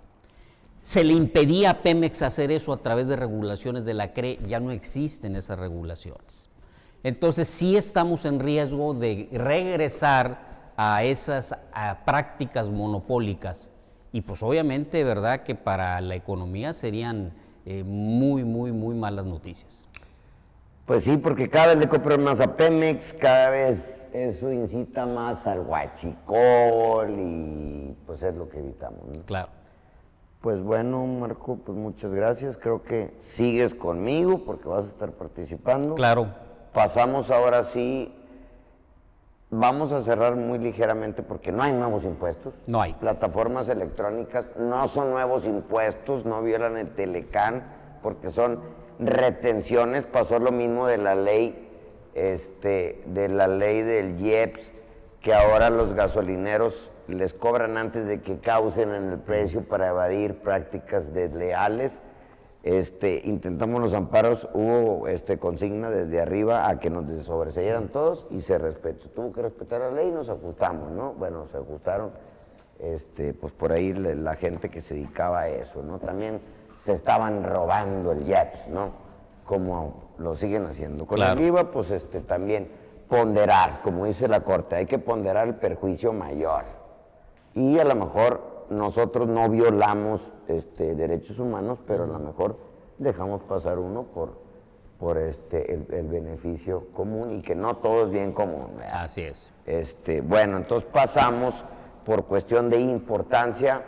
Se le impedía a Pemex hacer eso a través de regulaciones de la CRE, ya no existen esas regulaciones. Entonces sí estamos en riesgo de regresar a esas prácticas monopólicas, y pues obviamente, ¿verdad?, que para la economía serían muy malas noticias. Pues sí, porque cada vez le compran más a Pemex, cada vez eso incita más al huachicol y pues es lo que evitamos, ¿no? Claro. Pues bueno, Marco, pues muchas gracias. Creo que sigues conmigo porque vas a estar participando. Claro. Pasamos ahora sí, vamos a cerrar muy ligeramente porque no hay nuevos impuestos. No hay. Plataformas electrónicas no son nuevos impuestos, no violan el Telecán porque son retenciones, pasó lo mismo de la ley, del IEPS, que ahora los gasolineros les cobran antes de que causen en el precio para evadir prácticas desleales. Intentamos los amparos, hubo consigna desde arriba a que nos sobreseyeran todos y se respetó. Tuvo que respetar la ley y nos ajustamos, ¿no? Bueno, se ajustaron, pues por ahí la gente que se dedicaba a eso, ¿no? También se estaban robando el IEPS, ¿no? Como lo siguen haciendo. Con el IVA, pues también ponderar, como dice la Corte, hay que ponderar el perjuicio mayor. Y a lo mejor nosotros no violamos derechos humanos, pero a lo mejor dejamos pasar uno por el beneficio común y que no todo es bien común, ¿verdad? Así es. Bueno, entonces pasamos por cuestión de importancia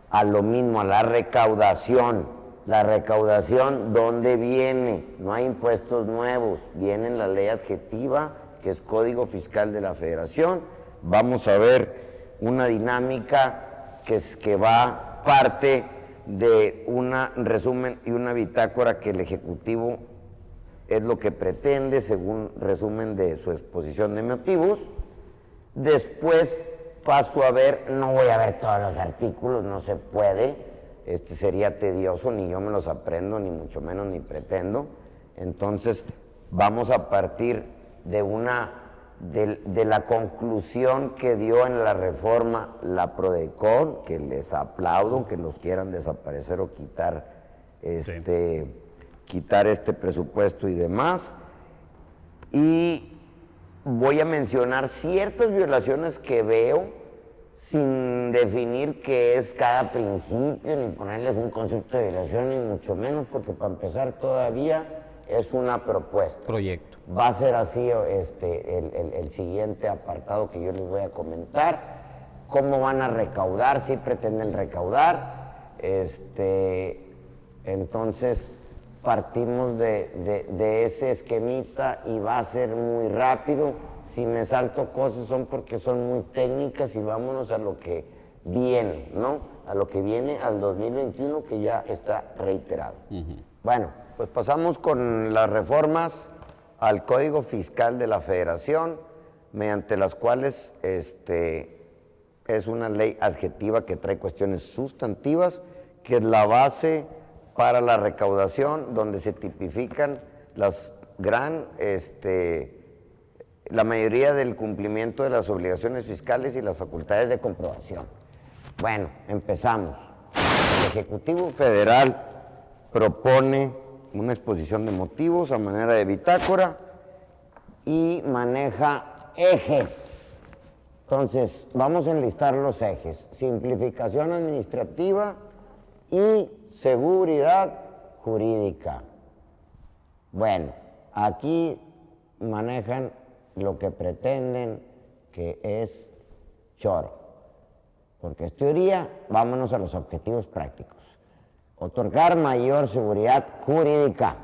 a lo mismo, a la recaudación. La recaudación, ¿dónde viene? No hay impuestos nuevos, viene en la ley adjetiva, que es Código Fiscal de la Federación. Vamos a ver una dinámica que va parte de un resumen y una bitácora que el Ejecutivo es lo que pretende, según resumen de su exposición de motivos. Después paso a ver, no voy a ver todos los artículos, no se puede, sería tedioso, ni yo me los aprendo, ni mucho menos ni pretendo. Entonces vamos a partir de la conclusión que dio en la reforma la Prodecon, que les aplaudo, que los quieran desaparecer o quitar quitar este presupuesto y demás. Y voy a mencionar ciertas violaciones que veo, sin definir qué es cada principio, ni ponerles un concepto de violación, ni mucho menos, porque para empezar todavía es una propuesta. Proyecto. Va a ser así el siguiente apartado que yo les voy a comentar. ¿Cómo van a recaudar? Si pretenden recaudar. Entonces partimos de ese esquemita y va a ser muy rápido. Si me salto cosas son porque son muy técnicas y vámonos a lo que viene, ¿no? A lo que viene al 2021, que ya está reiterado. Bueno, pues pasamos con las reformas al Código Fiscal de la Federación, mediante las cuales es una ley adjetiva que trae cuestiones sustantivas, que es la base para la recaudación, donde se tipifican la mayoría del cumplimiento de las obligaciones fiscales y las facultades de comprobación. Bueno, empezamos. El Ejecutivo Federal propone una exposición de motivos a manera de bitácora y maneja ejes. Entonces, vamos a enlistar los ejes: simplificación administrativa y seguridad jurídica. Bueno, aquí manejan lo que pretenden, que es choro, porque es teoría. Vámonos a los objetivos prácticos. Otorgar mayor seguridad jurídica.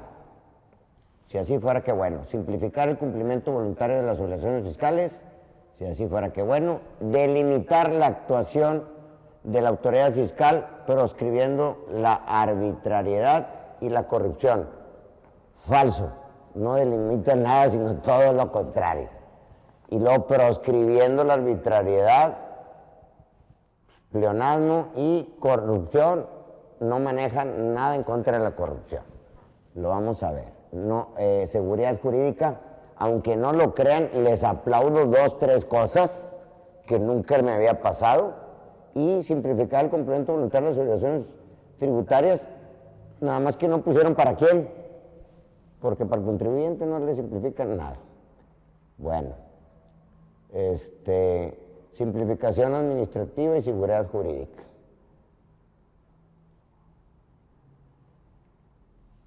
Si así fuera, que bueno. Simplificar el cumplimiento voluntario de las obligaciones fiscales. Si así fuera, que bueno. Delimitar la actuación de la autoridad fiscal, proscribiendo la arbitrariedad y la corrupción. Falso. No delimita nada, sino todo lo contrario. Y luego proscribiendo la arbitrariedad, pleonasmo y corrupción. No manejan nada en contra de la corrupción. Lo vamos a ver. No, seguridad jurídica, aunque no lo crean, les aplaudo 2, 3 cosas que nunca me había pasado. Y simplificar el cumplimiento voluntario de las obligaciones tributarias, nada más que no pusieron para quién, porque para el contribuyente no le simplifican nada. Bueno, simplificación administrativa y seguridad jurídica.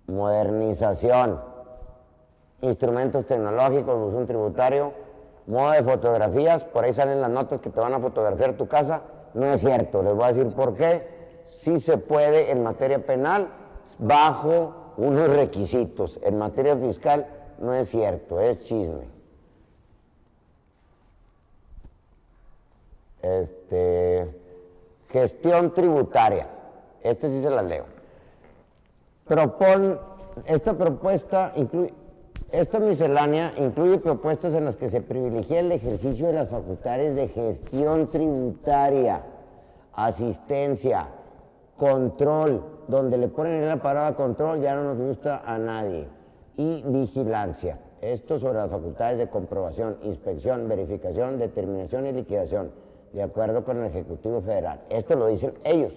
Modernización, instrumentos tecnológicos, buzón tributario, modo de fotografías. Por ahí salen las notas que te van a fotografiar tu casa. No es cierto, les voy a decir por qué. Sí se puede en materia penal, bajo unos requisitos. En materia fiscal no es cierto, es chisme. Gestión tributaria. Sí se las leo. Esta miscelánea incluye propuestas en las que se privilegia el ejercicio de las facultades de gestión tributaria, asistencia, control, donde le ponen en la palabra control ya no nos gusta a nadie, y vigilancia. Esto sobre las facultades de comprobación, inspección, verificación, determinación y liquidación, de acuerdo con el Ejecutivo Federal. Esto lo dicen ellos.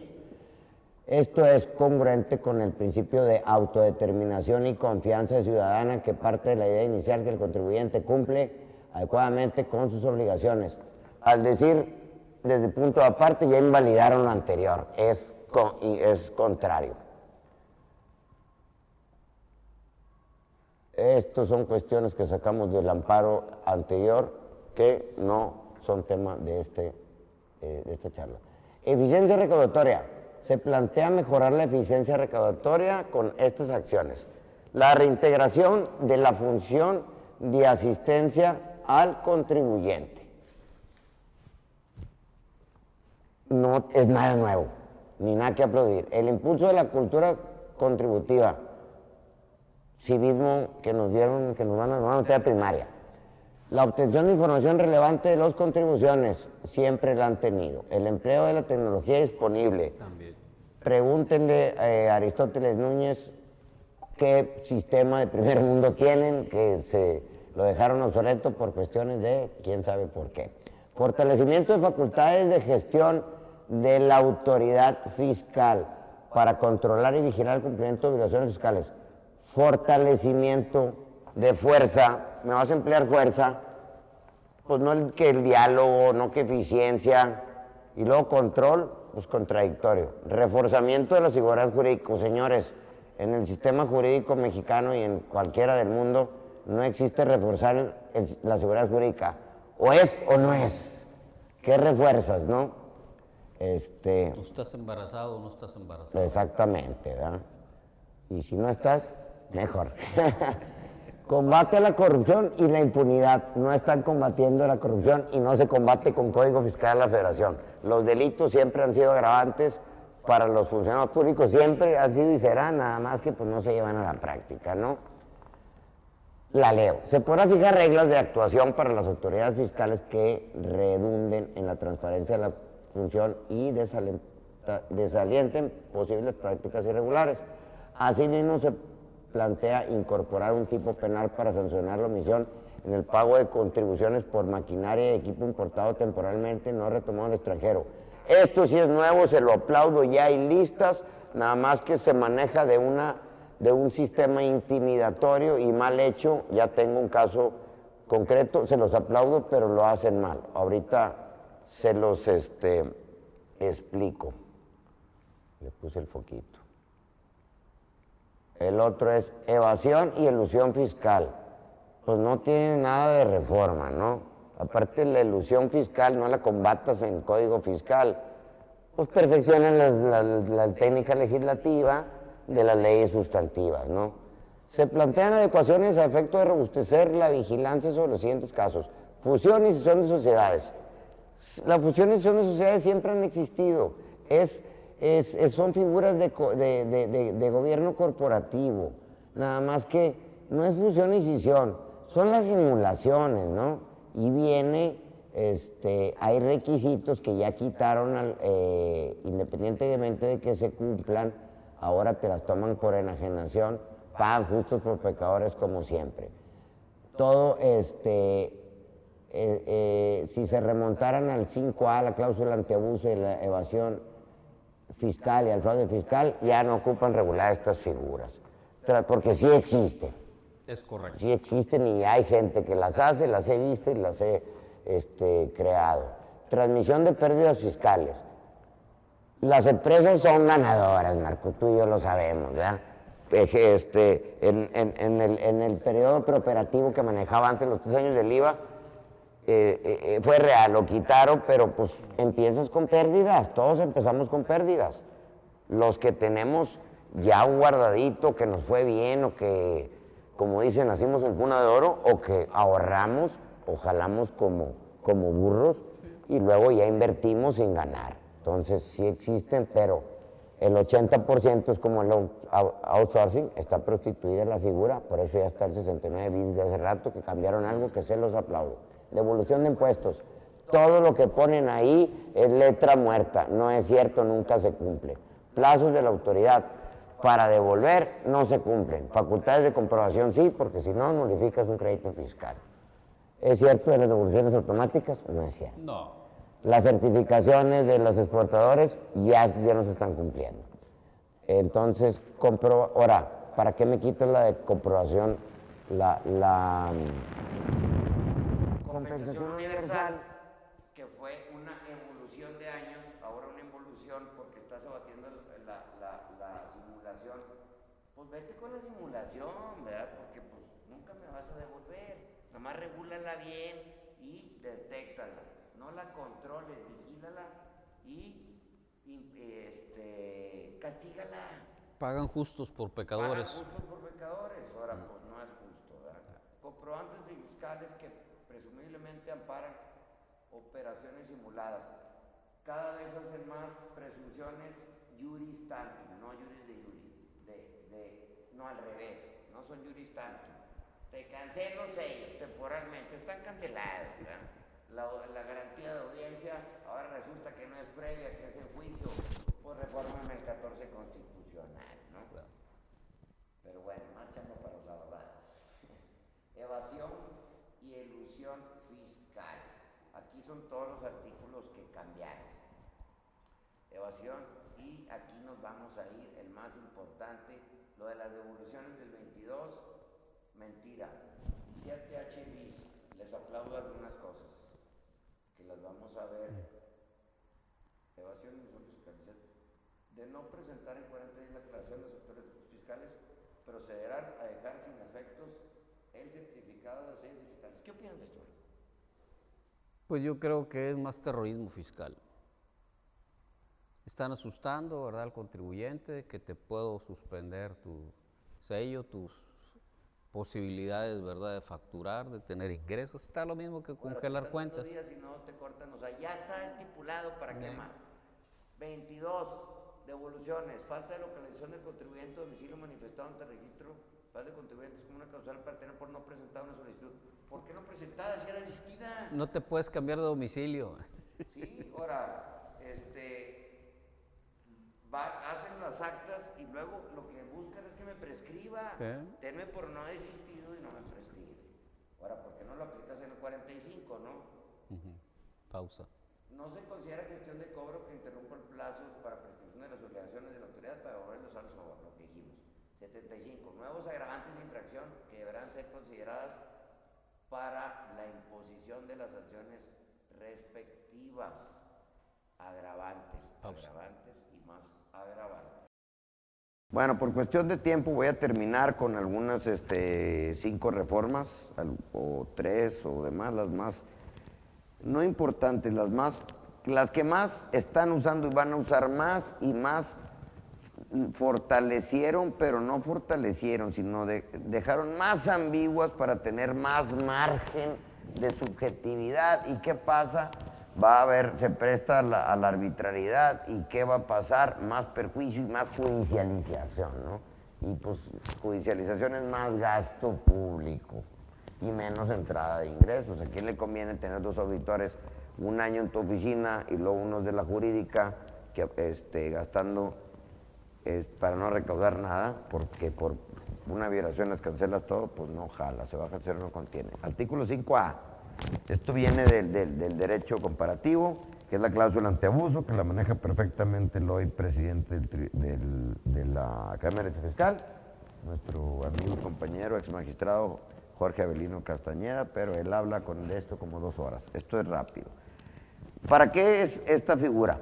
Esto es congruente con el principio de autodeterminación y confianza ciudadana que parte de la idea inicial que el contribuyente cumple adecuadamente con sus obligaciones. Al decir desde punto aparte ya invalidaron lo anterior, es contrario. Estas son cuestiones que sacamos del amparo anterior que no son tema de esta charla. Eficiencia recaudatoria. Se plantea mejorar la eficiencia recaudatoria con estas acciones. La reintegración de la función de asistencia al contribuyente. No es nada nuevo, ni nada que aplaudir. El impulso de la cultura contributiva, civismo que nos dieron, que nos van a dar materia primaria. La obtención de información relevante de las contribuciones, siempre la han tenido. El empleo de la tecnología disponible. También. Pregúntenle a Aristóteles Núñez qué sistema de primer mundo tienen, que se lo dejaron obsoleto por cuestiones de quién sabe por qué. Fortalecimiento de facultades de gestión de la autoridad fiscal para controlar y vigilar el cumplimiento de obligaciones fiscales. Fortalecimiento de fuerza, me vas a emplear fuerza, pues no que el diálogo, no que eficiencia, y luego control, pues contradictorio. Reforzamiento de la seguridad jurídica, señores, en el sistema jurídico mexicano y en cualquiera del mundo no existe reforzar la seguridad jurídica, o es o no es. ¿Qué refuerzas, no? ¿No estás embarazado o no estás embarazado? Exactamente, ¿verdad? Y si no estás, mejor. Combate a la corrupción y la impunidad. No están combatiendo la corrupción y no se combate con Código Fiscal de la Federación. Los delitos siempre han sido agravantes para los funcionarios públicos, siempre han sido y serán, nada más que pues no se llevan a la práctica, ¿no? La leo. Se podrá fijar reglas de actuación para las autoridades fiscales que redunden en la transparencia de la función y desalienten posibles prácticas irregulares. Asimismo, se plantea incorporar un tipo penal para sancionar la omisión en el pago de contribuciones por maquinaria y equipo importado temporalmente no retomado en el extranjero. Esto sí es nuevo, se lo aplaudo, ya hay listas, nada más que se maneja de un sistema intimidatorio y mal hecho. Ya tengo un caso concreto, se los aplaudo, pero lo hacen mal. Ahorita se los explico. Le puse el foquito. El otro es evasión y elusión fiscal. Pues no tiene nada de reforma, ¿no? Aparte, la elusión fiscal no la combatas en Código Fiscal. Pues perfeccionan la técnica legislativa de las leyes sustantivas, ¿no? Se plantean adecuaciones a efecto de robustecer la vigilancia sobre los siguientes casos. Fusión y cesión de sociedades. La fusión y cesión de sociedades siempre han existido. Son figuras de gobierno corporativo, nada más que no es fusión y escisión, son las simulaciones, ¿no? Y hay requisitos que ya quitaron, independientemente de que se cumplan, ahora te las toman por enajenación, pagan justos por pecadores como siempre. Todo, si se remontaran al 5A, la cláusula antiabuso y la evasión fiscal y al fraude fiscal, ya no ocupan regular estas figuras, porque sí existen. Es correcto. Sí existen y hay gente que las hace, las he visto y las he creado. Transmisión de pérdidas fiscales. Las empresas son ganadoras, Marco, tú y yo lo sabemos, ¿verdad? En el periodo preoperativo que manejaba antes, los 3 años del IVA, fue real, lo quitaron, pero pues empiezas con pérdidas, todos empezamos con pérdidas. Los que tenemos ya un guardadito, que nos fue bien, o que, como dicen, nacimos en cuna de oro, o que ahorramos o jalamos como burros y luego ya invertimos sin ganar. Entonces sí existen, pero El 80% es como el outsourcing, está prostituida la figura, por eso ya está el 69 bis de hace rato, que cambiaron algo que se los aplaudo. Devolución de impuestos, todo lo que ponen ahí es letra muerta, no es cierto, nunca se cumple. Plazos de la autoridad para devolver no se cumplen. Facultades de comprobación sí, porque si no, nulificas un crédito fiscal. ¿Es cierto de las devoluciones automáticas? No es cierto. No. Las certificaciones de los exportadores ya no se están cumpliendo. Entonces, ahora, ¿para qué me quitas la de comprobación? La compensación universal, que fue una evolución de años, ahora una involución porque estás abatiendo la simulación. Pues vete con la simulación, ¿verdad? Porque pues nunca me vas a devolver. Nomás regúlala bien y detéctala. No la controles, vigílala y castígala. Pagan justos por pecadores. Pagan justos por pecadores. Ahora, pues no es justo, ¿verdad? Comprobantes fiscales que presumiblemente amparan operaciones simuladas. Cada vez hacen más presunciones juris tantum, no juris de juri, no al revés, no son juris tantum. Te cancelo sellos temporalmente, están cancelados, ¿verdad? La garantía de audiencia ahora resulta que no es previa, que es en juicio por reforma en el 14 constitucional, ¿no? Pero bueno, más chamba para los abogados. Evasión y elusión fiscal. Aquí son todos los artículos que cambiaron. Evasión, y aquí nos vamos a ir, el más importante, lo de las devoluciones del 22, mentira. 7H bis, les aplaudo algunas cosas, que las vamos a ver. Evasión y elusión fiscal. De no presentar en 40 días la declaración de los sectores fiscales, procederán a dejar sin efectos el certificado de sellos digitales. ¿Qué opinan de esto? Pues yo creo que es más terrorismo fiscal. Están asustando, ¿verdad?, al contribuyente, que te puedo suspender tu sello, tus posibilidades, ¿verdad?, de facturar, de tener ingresos. Está lo mismo que congelar cuentas. Días y no te cortan, o sea, ya está estipulado, ¿para qué más? 22, devoluciones, falta de localización del contribuyente, domicilio manifestado ante registro, falta de contribuyentes como una causal para tener por no presentar una solicitud. ¿Por qué no presentada si era existida? No te puedes cambiar de domicilio. Sí, ahora, hacen las actas y luego lo que buscan es que me prescriba. Tenme por no existido y no me prescribe. Ahora, ¿por qué no lo aplicas en el 45, no? Pausa. No se considera gestión de cobro que interrumpa el plazo para prescripción de las obligaciones de la autoridad para devolver los saldos a favor, lo que dijimos. 75. Nuevos agravantes de infracción que deberán ser consideradas para la imposición de las sanciones respectivas. Agravantes, agravantes y más agravantes. Bueno, por cuestión de tiempo voy a terminar con algunas 5 reformas, o 3 o demás, las más no importantes, las que más están usando y van a usar más y más fortalecieron, pero no fortalecieron, sino dejaron más ambiguas para tener más margen de subjetividad. ¿Y qué pasa? Va a haber, se presta a la arbitrariedad. ¿Y qué va a pasar? Más perjuicio y más judicialización, ¿no? Y pues judicialización es más gasto público y menos entrada de ingresos. ¿A quién le conviene tener 2 auditores un año en tu oficina y luego unos de la jurídica que gastando para no recaudar nada, porque por una violación les cancelas todo? Pues no jala, se baja el cero, no contiene. Artículo 5A. Esto viene del derecho comparativo, que es la cláusula antiabuso, que la maneja perfectamente el hoy presidente de la Cámara de Derecho Fiscal, nuestro amigo y compañero, ex magistrado Jorge Avelino Castañeda, pero él habla de esto como 2 horas. Esto es rápido. ¿Para qué es esta figura?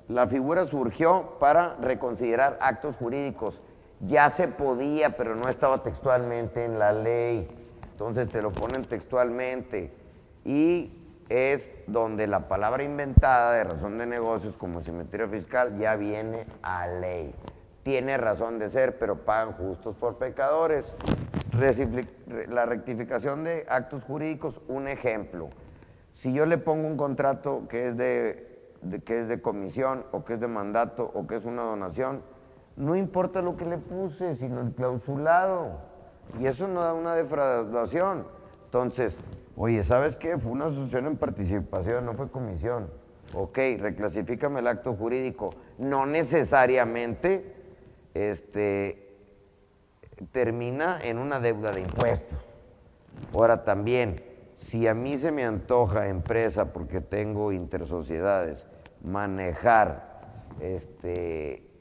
La figura surgió para reconsiderar actos jurídicos. Ya se podía, pero no estaba textualmente en la ley. Entonces te lo ponen textualmente. Y es donde la palabra inventada de razón de negocios como simetría fiscal ya viene a ley. Tiene razón de ser, pero pagan justos por pecadores. La rectificación de actos jurídicos, un ejemplo. Si yo le pongo un contrato que es de que es de comisión, o que es de mandato, o que es una donación. No importa lo que le puse, sino el clausulado. Y eso no da una defraudación. Entonces, oye, ¿sabes qué? Fue una asociación en participación, no fue comisión. Ok, reclasifícame el acto jurídico. No necesariamente termina en una deuda de impuestos. Ahora también, si a mí se me antoja empresa, porque tengo intersociedades, manejar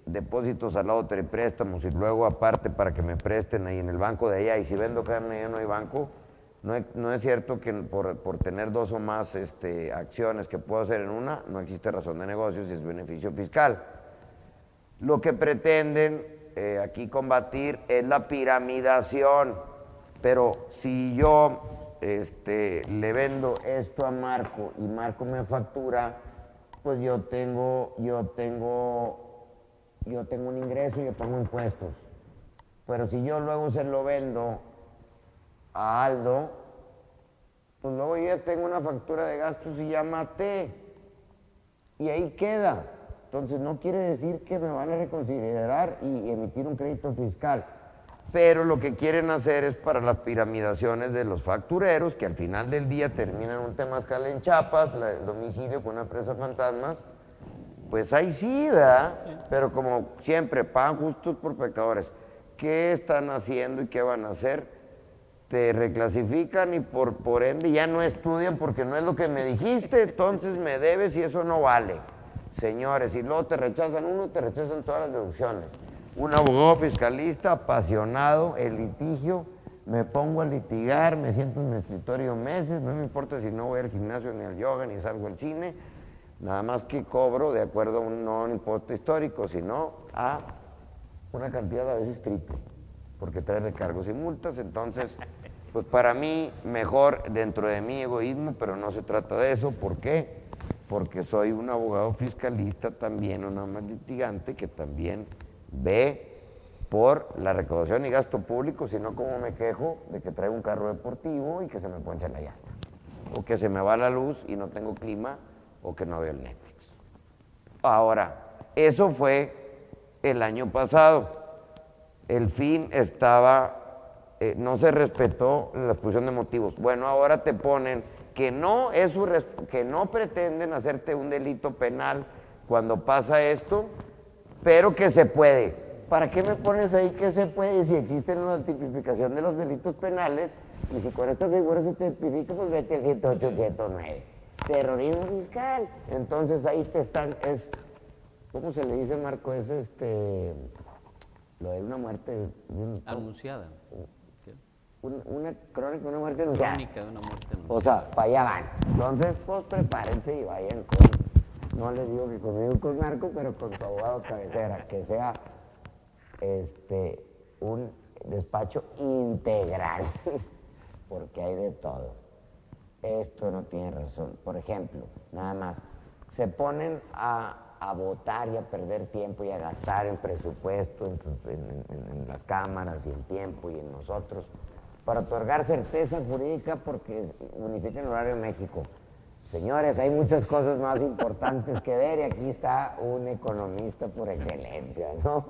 depósitos al otro y préstamos, y luego aparte para que me presten ahí en el banco de allá, y si vendo carne ya no hay banco, no es cierto que por tener dos o más acciones que puedo hacer en una, no existe razón de negocio si es beneficio fiscal. Lo que pretenden aquí combatir es la piramidación, pero si yo le vendo esto a Marco y Marco me factura, pues yo tengo un ingreso y yo pago impuestos. Pero si yo luego se lo vendo a Aldo, pues luego yo ya tengo una factura de gastos y ya maté. Y ahí queda. Entonces no quiere decir que me van a reconsiderar y emitir un crédito fiscal. Pero lo que quieren hacer es para las piramidaciones de los factureros, que al final del día terminan un temazcal en Chiapas, el domicilio con una empresa fantasmas, pues ahí sí, ¿verdad? Pero como siempre, pagan justos por pecadores. ¿Qué están haciendo y qué van a hacer? Te reclasifican y por ende ya no estudian porque no es lo que me dijiste, entonces me debes y eso no vale. Señores, y luego te rechazan uno, te rechazan todas las deducciones. Un abogado fiscalista apasionado, el litigio, me pongo a litigar, me siento en mi escritorio meses, no me importa si no voy al gimnasio ni al yoga ni salgo al cine, nada más que cobro de acuerdo a no a un impuesto histórico, sino a una cantidad a veces triple, porque trae recargos y multas. Entonces, pues para mí mejor dentro de mi egoísmo, pero no se trata de eso. ¿Por qué? Porque soy un abogado fiscalista también, un más litigante que también ve por la recaudación y gasto público, sino como me quejo de que traigo un carro deportivo y que se me poncha la llanta, o que se me va la luz y no tengo clima, o que no veo el Netflix. Ahora, eso fue el año pasado. El fin estaba, no se respetó la exposición de motivos. Bueno, ahora te ponen que no pretenden hacerte un delito penal cuando pasa esto, pero que se puede. ¿Para qué me pones ahí que se puede si existe la tipificación de los delitos penales? Y si con estas figuras se tipifica, pues vete al 108, 109. Terrorismo fiscal. Entonces ahí te están, ¿cómo se le dice, Marco? Es lo de una muerte anunciada. Una crónica de una muerte anunciada. Crónica de una muerte anunciada. O sea, para allá van. Entonces, pues prepárense y vayan no les digo que conmigo con Marco, pero con tu abogado cabecera, que sea un despacho integral, porque hay de todo. Esto no tiene razón. Por ejemplo, nada más, se ponen a votar y a perder tiempo y a gastar en presupuesto, en las cámaras y en tiempo y en nosotros, para otorgar certeza jurídica porque unifican el horario en México. Señores, hay muchas cosas más importantes que ver y aquí está un economista por excelencia, ¿no?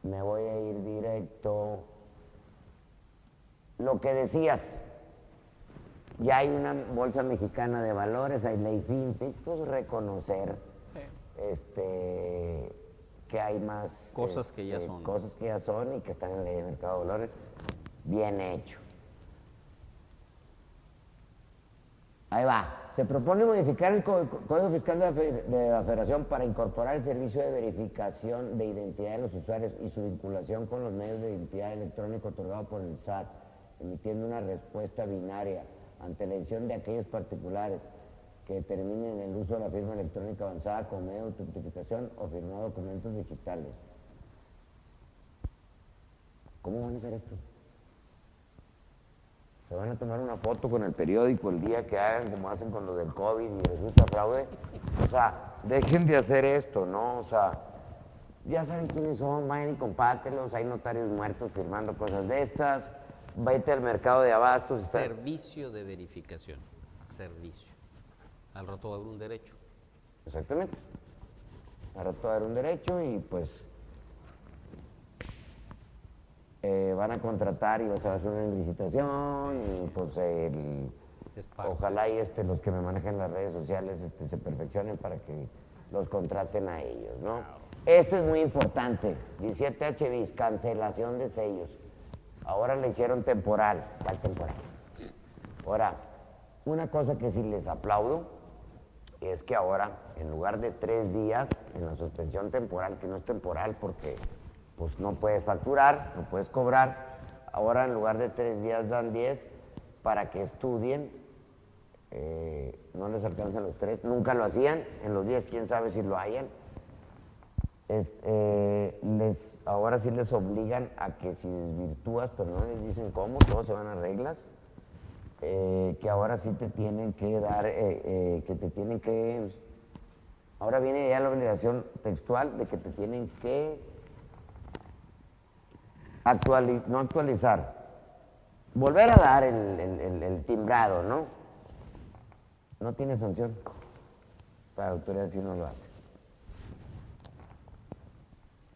Me voy a ir directo. Lo que decías, ya hay una bolsa mexicana de valores, hay ley fintech, pues reconocer que hay más cosas que ya son. Cosas que ya son y que están en la ley de mercado de valores, bien hecho. Ahí va. Se propone modificar el Código Fiscal de la Federación para incorporar el servicio de verificación de identidad de los usuarios y su vinculación con los medios de identidad electrónica otorgado por el SAT, emitiendo una respuesta binaria ante la edición de aquellos particulares que determinen el uso de la firma electrónica avanzada como medio de autentificación o firmar documentos digitales. ¿Cómo van a hacer esto? ¿Se van a tomar una foto con el periódico el día que hagan como hacen con lo del COVID y resulta fraude? O sea, dejen de hacer esto, ¿no? O sea, ya saben quiénes son, vayan y compártelos, hay notarios muertos firmando cosas de estas, vete al mercado de abastos. Servicio de verificación. servicio. Al rato va a haber un derecho. Exactamente. Al rato va a haber un derecho y pues van a contratar y se va a hacer una licitación y pues ojalá y los que me manejan las redes sociales se perfeccionen para que los contraten a ellos, ¿no? Esto es muy importante. 17 HBs, cancelación de sellos. Ahora le hicieron temporal. ¿Cuál temporal? Ahora, una cosa que sí les aplaudo es que ahora, en lugar de 3 días en la suspensión temporal, que no es temporal porque pues no puedes facturar, no puedes cobrar, ahora en lugar de 3 días dan 10 para que estudien. No les alcanzan los 3, nunca lo hacían, en los 10 quién sabe si lo hayan. Ahora sí les obligan a que si desvirtúas, pero no les dicen cómo, todos se van a reglas, que ahora sí te tienen que dar, ahora viene ya la obligación textual de que te tienen que no actualizar, volver a dar el timbrado, ¿no? No tiene sanción para la autoridad si no lo hace.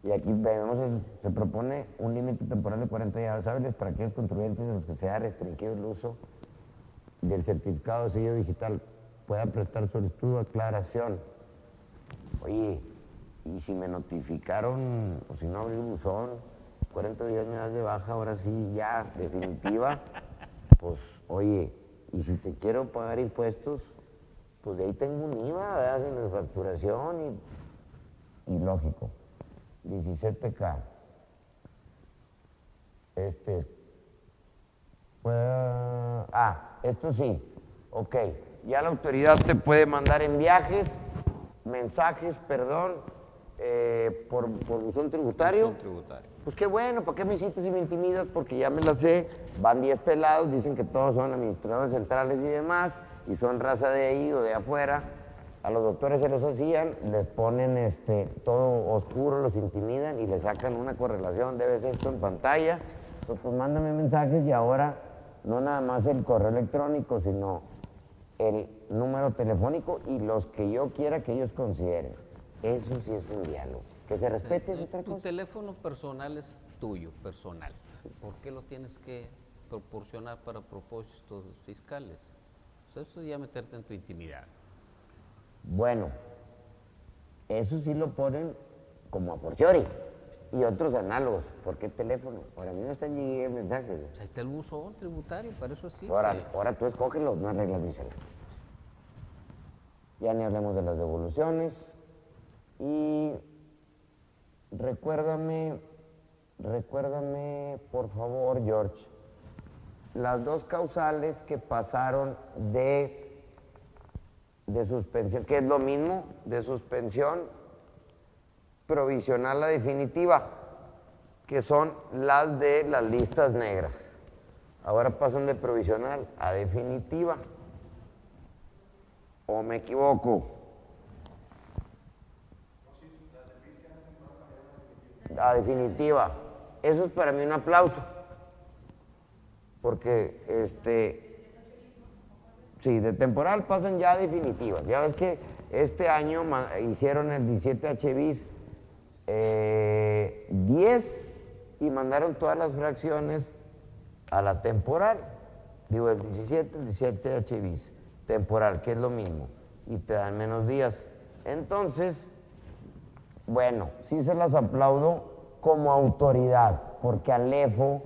Y aquí vemos, se propone un límite temporal de 40 días hábiles para aquellos contribuyentes a los que sea restringido el uso del certificado de sello digital pueda prestar solicitud o aclaración. Oye, y si me notificaron, o si no abrí el buzón, 40 días me das de baja, ahora sí, ya, definitiva, pues, oye, y si te quiero pagar impuestos, pues de ahí tengo un IVA, ¿verdad? En la facturación y lógico. 17K. Esto sí, ok. Ya la autoridad te puede mandar mensajes, por buzón tributario. Buzón tributario. Pues qué bueno, ¿para qué me hiciste si me intimidas? Porque ya me la sé, van 10 pelados, dicen que todos son administradores centrales y demás, y son raza de ahí o de afuera. A los doctores se los hacían, les ponen todo oscuro, los intimidan y les sacan una correlación, debes esto en pantalla. Entonces, pues mándame mensajes y ahora no nada más el correo electrónico, sino el número telefónico y los que yo quiera que ellos consideren. Eso sí es un diálogo. Que se respete es otra cosa. Tu teléfono personal es tuyo, personal. ¿Por qué lo tienes que proporcionar para propósitos fiscales? O sea, eso es ya meterte en tu intimidad. Bueno, eso sí lo ponen como a fortiori y otros análogos. ¿Por qué teléfono? Ahora a mí no están llegando mensajes. Ahí está el buzón tributario, para eso sí. Ahora tú escógelos, no arreglas mi celular. Ya ni hablemos de las devoluciones. Y recuérdame, por favor, George, las 2 causales que pasaron de suspensión, que es lo mismo, de suspensión provisional a definitiva, que son las de las listas negras. Ahora pasan de provisional a definitiva. ¿O me equivoco? A definitiva. Eso es para mí un aplauso. Porque sí, de temporal pasan ya a definitivas. Ya ves que este año hicieron el 17 HBs 10 y mandaron todas las fracciones a la temporal. Digo, el 17 HBs temporal, que es lo mismo, y te dan menos días. Entonces, bueno, sí se las aplaudo como autoridad, porque Alefo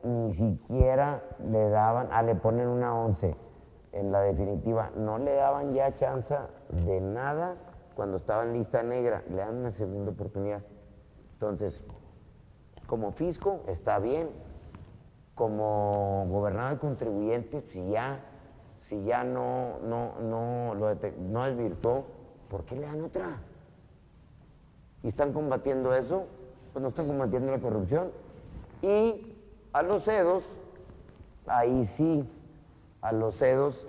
ni siquiera le daban, le ponen una 11 en la definitiva, no le daban ya chance de nada cuando estaba en lista negra, le dan una segunda oportunidad. Entonces, como fisco está bien, como gobernador contribuyente, si ya no desvirtuó, ¿por qué le dan otra? ¿Y están combatiendo eso? Pues no están combatiendo la corrupción. Y a los CEDOS, ahí sí, a los CEDOS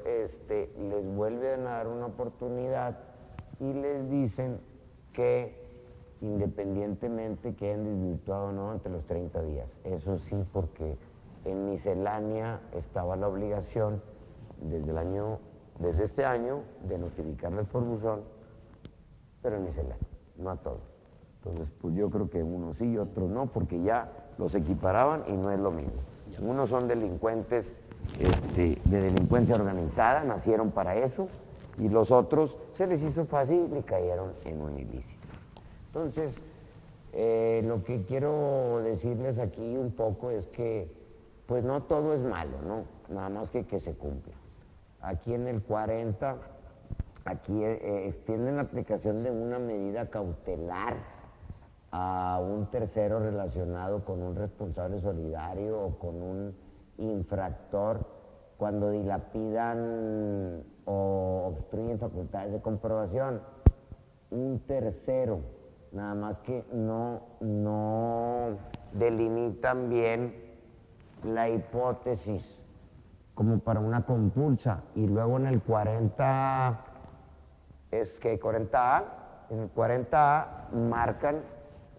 les vuelven a dar una oportunidad y les dicen que independientemente que hayan desvirtuado o no ante los 30 días. Eso sí, porque en miscelánea estaba la obligación desde este año de notificarles por buzón, pero en miscelánea, no a todos. Entonces, pues yo creo que unos sí y otros no, porque ya los equiparaban y no es lo mismo. Unos son delincuentes de delincuencia organizada, nacieron para eso, y los otros se les hizo fácil y cayeron en un ilícito. Entonces, lo que quiero decirles aquí un poco es que, pues no todo es malo, ¿no? Nada más que se cumpla. Aquí en el 40, aquí extienden la aplicación de una medida cautelar a un tercero relacionado con un responsable solidario o con un infractor cuando dilapidan o obstruyen facultades de comprobación. Un tercero, nada más que no delimitan bien la hipótesis como para una compulsa. Y luego en el 40, es que 40A, en el 40A marcan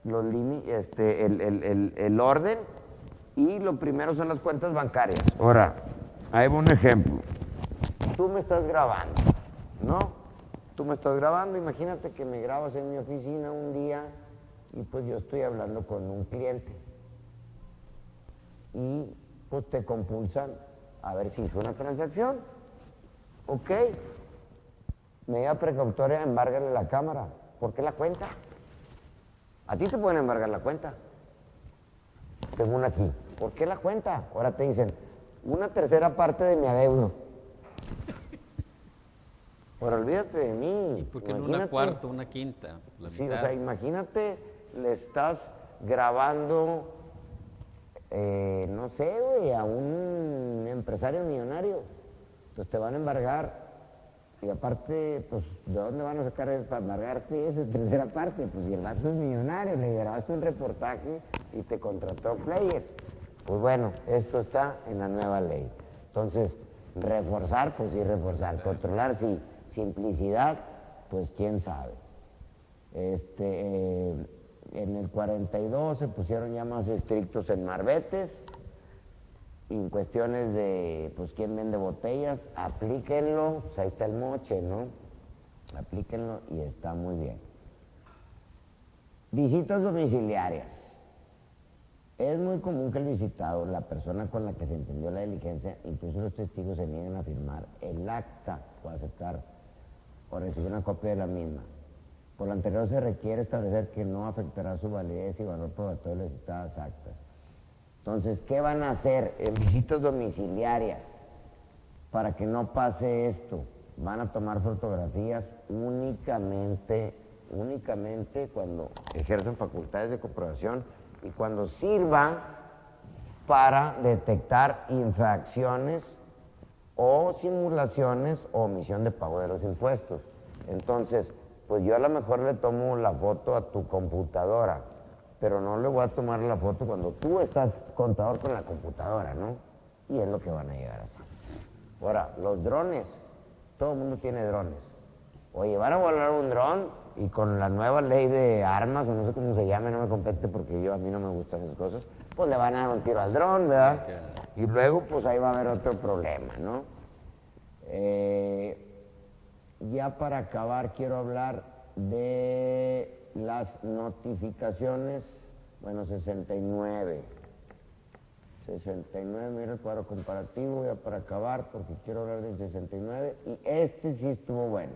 los límites, el orden, y lo primero son las cuentas bancarias. Ahora, ahí va un ejemplo. Tú me estás grabando, ¿no? Tú me estás grabando, imagínate que me grabas en mi oficina un día y pues yo estoy hablando con un cliente. Y pues te compulsan a ver si hizo una transacción. Ok. Medida precautoria, embárgale la cámara. ¿Por qué la cuenta? A ti te pueden embargar la cuenta. Según aquí. ¿Por qué la cuenta? Ahora te dicen, una tercera parte de mi adeudo. Ahora olvídate de mí. ¿Y por qué no una cuarta, una quinta? Sí, o sea, imagínate, le estás grabando, no sé, güey, a un empresario millonario. Entonces te van a embargar. Y aparte, pues, ¿de dónde van a sacar para embargarte esa tercera parte? Pues si el vato es millonario, le grabaste un reportaje y te contrató Players. Pues bueno, esto está en la nueva ley. Entonces, reforzar, pues sí, reforzar. Controlar, sí. Simplicidad, pues quién sabe. En el 42 se pusieron ya más estrictos en marbetes. Y en cuestiones de, pues, quién vende botellas, aplíquenlo, pues ahí está el moche, ¿no? Aplíquenlo y está muy bien. Visitas domiciliarias. Es muy común que el visitado, la persona con la que se entendió la diligencia, incluso los testigos se nieguen a firmar el acta o aceptar o recibir una copia de la misma. Por lo anterior se requiere establecer que no afectará su validez y valor probatorio de las citadas actas. Entonces, ¿qué van a hacer en visitas domiciliarias para que no pase esto? Van a tomar fotografías únicamente cuando ejercen facultades de comprobación y cuando sirva para detectar infracciones o simulaciones o omisión de pago de los impuestos. Entonces, pues yo a lo mejor le tomo la foto a tu computadora, pero no le voy a tomar la foto cuando tú estás contador con la computadora, ¿no? Y es lo que van a llegar a hacer. Ahora, los drones, todo el mundo tiene drones. Oye, van a volar un dron y con la nueva ley de armas, o no sé cómo se llame, no me compete porque a mí no me gustan esas cosas, pues le van a dar un tiro al dron, ¿verdad? Y luego, pues ahí va a haber otro problema, ¿no? Ya para acabar, quiero hablar de las notificaciones, bueno, 69, mira el cuadro comparativo, ya para acabar, porque quiero hablar del 69, y este sí estuvo bueno.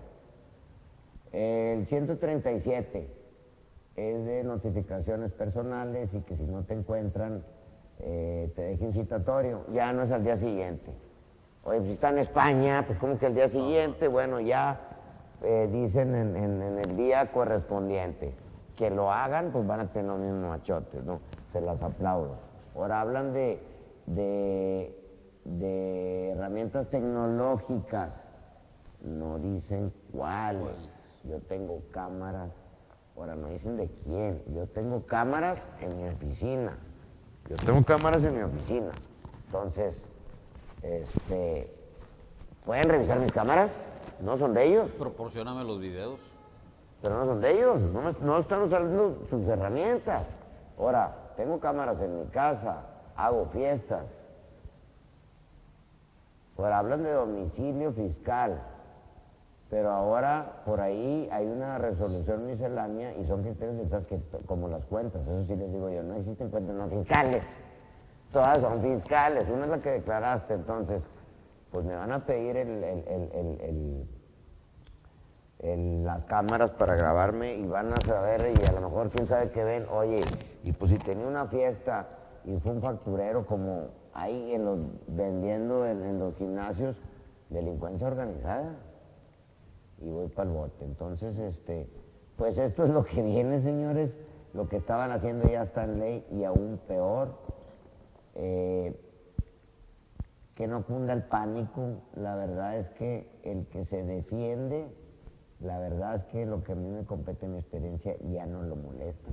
El 137 es de notificaciones personales y que si no te encuentran, te dejen citatorio, ya no es al día siguiente. Oye, si está en España, pues como que al día siguiente, bueno, ya dicen en el día correspondiente. Que lo hagan, pues van a tener los mismos machotes, ¿no? Se las aplaudo. Ahora hablan de herramientas tecnológicas. No dicen cuáles. Yo tengo cámaras. Ahora no dicen de quién. Yo tengo cámaras en mi oficina. Entonces, ¿pueden revisar mis cámaras? ¿No son de ellos? Proporcióname los videos. Pero no son de ellos, no están usando sus herramientas. Ahora, tengo cámaras en mi casa, hago fiestas, Ahora hablan de domicilio fiscal, pero ahora por ahí hay una resolución miscelánea y son criterios de esas que, como las cuentas, eso sí les digo yo, no existen cuentas no fiscales, todas son fiscales, una es la que declaraste, entonces, pues me van a pedir las cámaras para grabarme y van a saber, y a lo mejor quién sabe qué ven, oye, y pues si tenía una fiesta y fue un facturero como hay vendiendo en los gimnasios, delincuencia organizada, y voy para el bote. Entonces, pues esto es lo que viene, señores, lo que estaban haciendo ya está en ley y aún peor, que no cunda el pánico. La verdad es que el que se defiende, la verdad es que lo que a mí me compete en mi experiencia ya no lo molesta,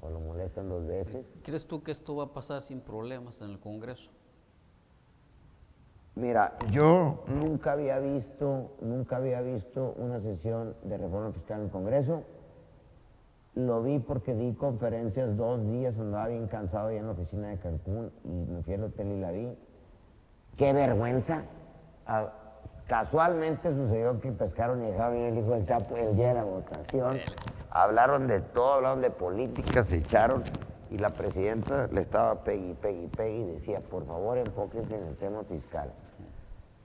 o lo molestan 2 veces. ¿Crees tú que esto va a pasar sin problemas en el Congreso? Mira, yo nunca había visto una sesión de reforma fiscal en el Congreso. Lo vi porque di conferencias 2 días, andaba bien cansado allá en la oficina de Cancún y me fui al hotel y la vi. ¡Qué vergüenza! Casualmente sucedió que pescaron y dejaron ir el hijo del Chapo el día de la votación. Hablaron de todo, hablaron de política, se echaron y la presidenta le estaba pegue y decía, por favor enfóquense en el tema fiscal.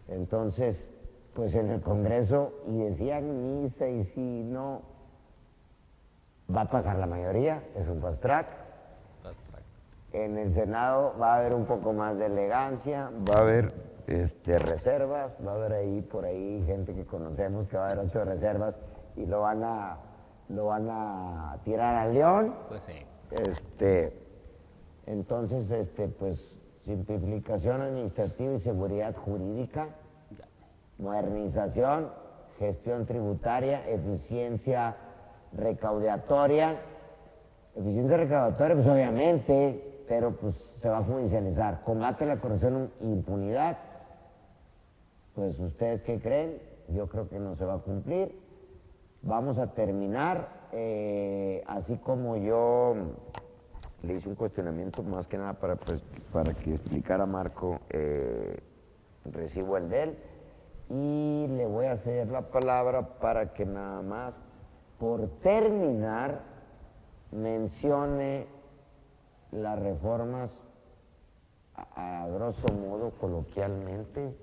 Entonces, pues en el Congreso, y decían misa y si no, va a pasar la mayoría, es un fast track. En el Senado va a haber un poco más de elegancia, va a haber reservas, va a haber ahí por ahí gente que conocemos que va a haber 8 reservas y lo van a tirar al león. Pues sí. Entonces, pues simplificación administrativa y seguridad jurídica, modernización, gestión tributaria, eficiencia recaudatoria, pues obviamente, pero pues se va a judicializar. Combate a la corrupción e impunidad, pues ¿ustedes qué creen? Yo creo que no se va a cumplir. Vamos a terminar, así como yo le hice un cuestionamiento más que nada para que explicara Marco, recibo el de él, y le voy a ceder la palabra para que nada más, por terminar, mencione las reformas, a grosso modo, coloquialmente,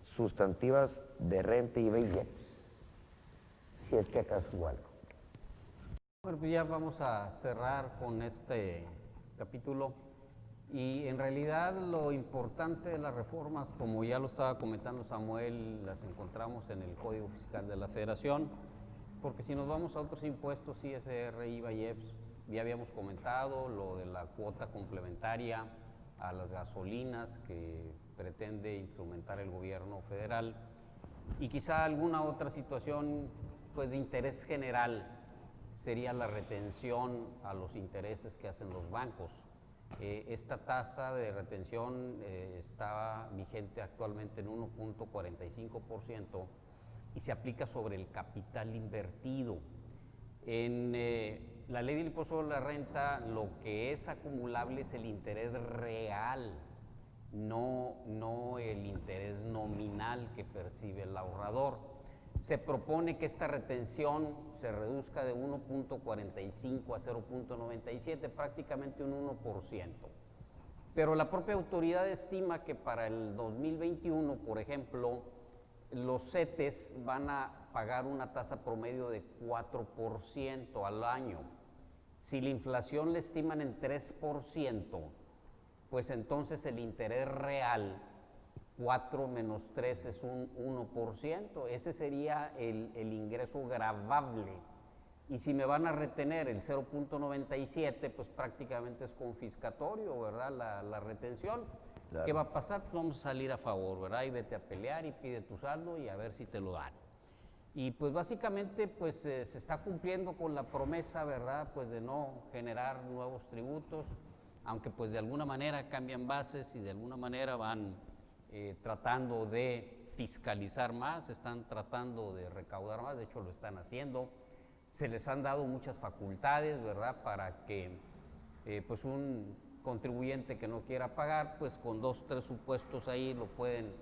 sustantivas de renta y IVA, si es que acaso hubo algo. Bueno, pues ya vamos a cerrar con este capítulo y en realidad lo importante de las reformas, como ya lo estaba comentando Samuel, las encontramos en el Código Fiscal de la Federación, porque si nos vamos a otros impuestos, ISR, IVA y EPS, ya habíamos comentado lo de la cuota complementaria a las gasolinas que pretende instrumentar el gobierno federal y quizá alguna otra situación pues de interés general sería la retención a los intereses que hacen los bancos. Esta tasa de retención está vigente actualmente en 1.45% y se aplica sobre el capital invertido. En la ley del impuesto sobre la renta, lo que es acumulable es el interés real, no el interés nominal que percibe el ahorrador. Se propone que esta retención se reduzca de 1.45 a 0.97, prácticamente un 1%. Pero la propia autoridad estima que para el 2021, por ejemplo, los CETES van a pagar una tasa promedio de 4% al año. Si la inflación le estiman en 3%, pues entonces el interés real, 4 menos 3 es un 1%, ese sería el ingreso gravable. Y si me van a retener el 0.97, pues prácticamente es confiscatorio, ¿verdad? La retención. Claro. ¿Qué va a pasar? Pues vamos a salir a favor, ¿verdad? Y vete a pelear y pide tu saldo y a ver si te lo dan. Y pues básicamente pues se está cumpliendo con la promesa, ¿verdad? Pues de no generar nuevos tributos, aunque pues de alguna manera cambian bases y de alguna manera van tratando de fiscalizar más, están tratando de recaudar más, de hecho lo están haciendo. Se les han dado muchas facultades, ¿verdad? Para que pues un contribuyente que no quiera pagar, pues con 2, 3 supuestos ahí lo pueden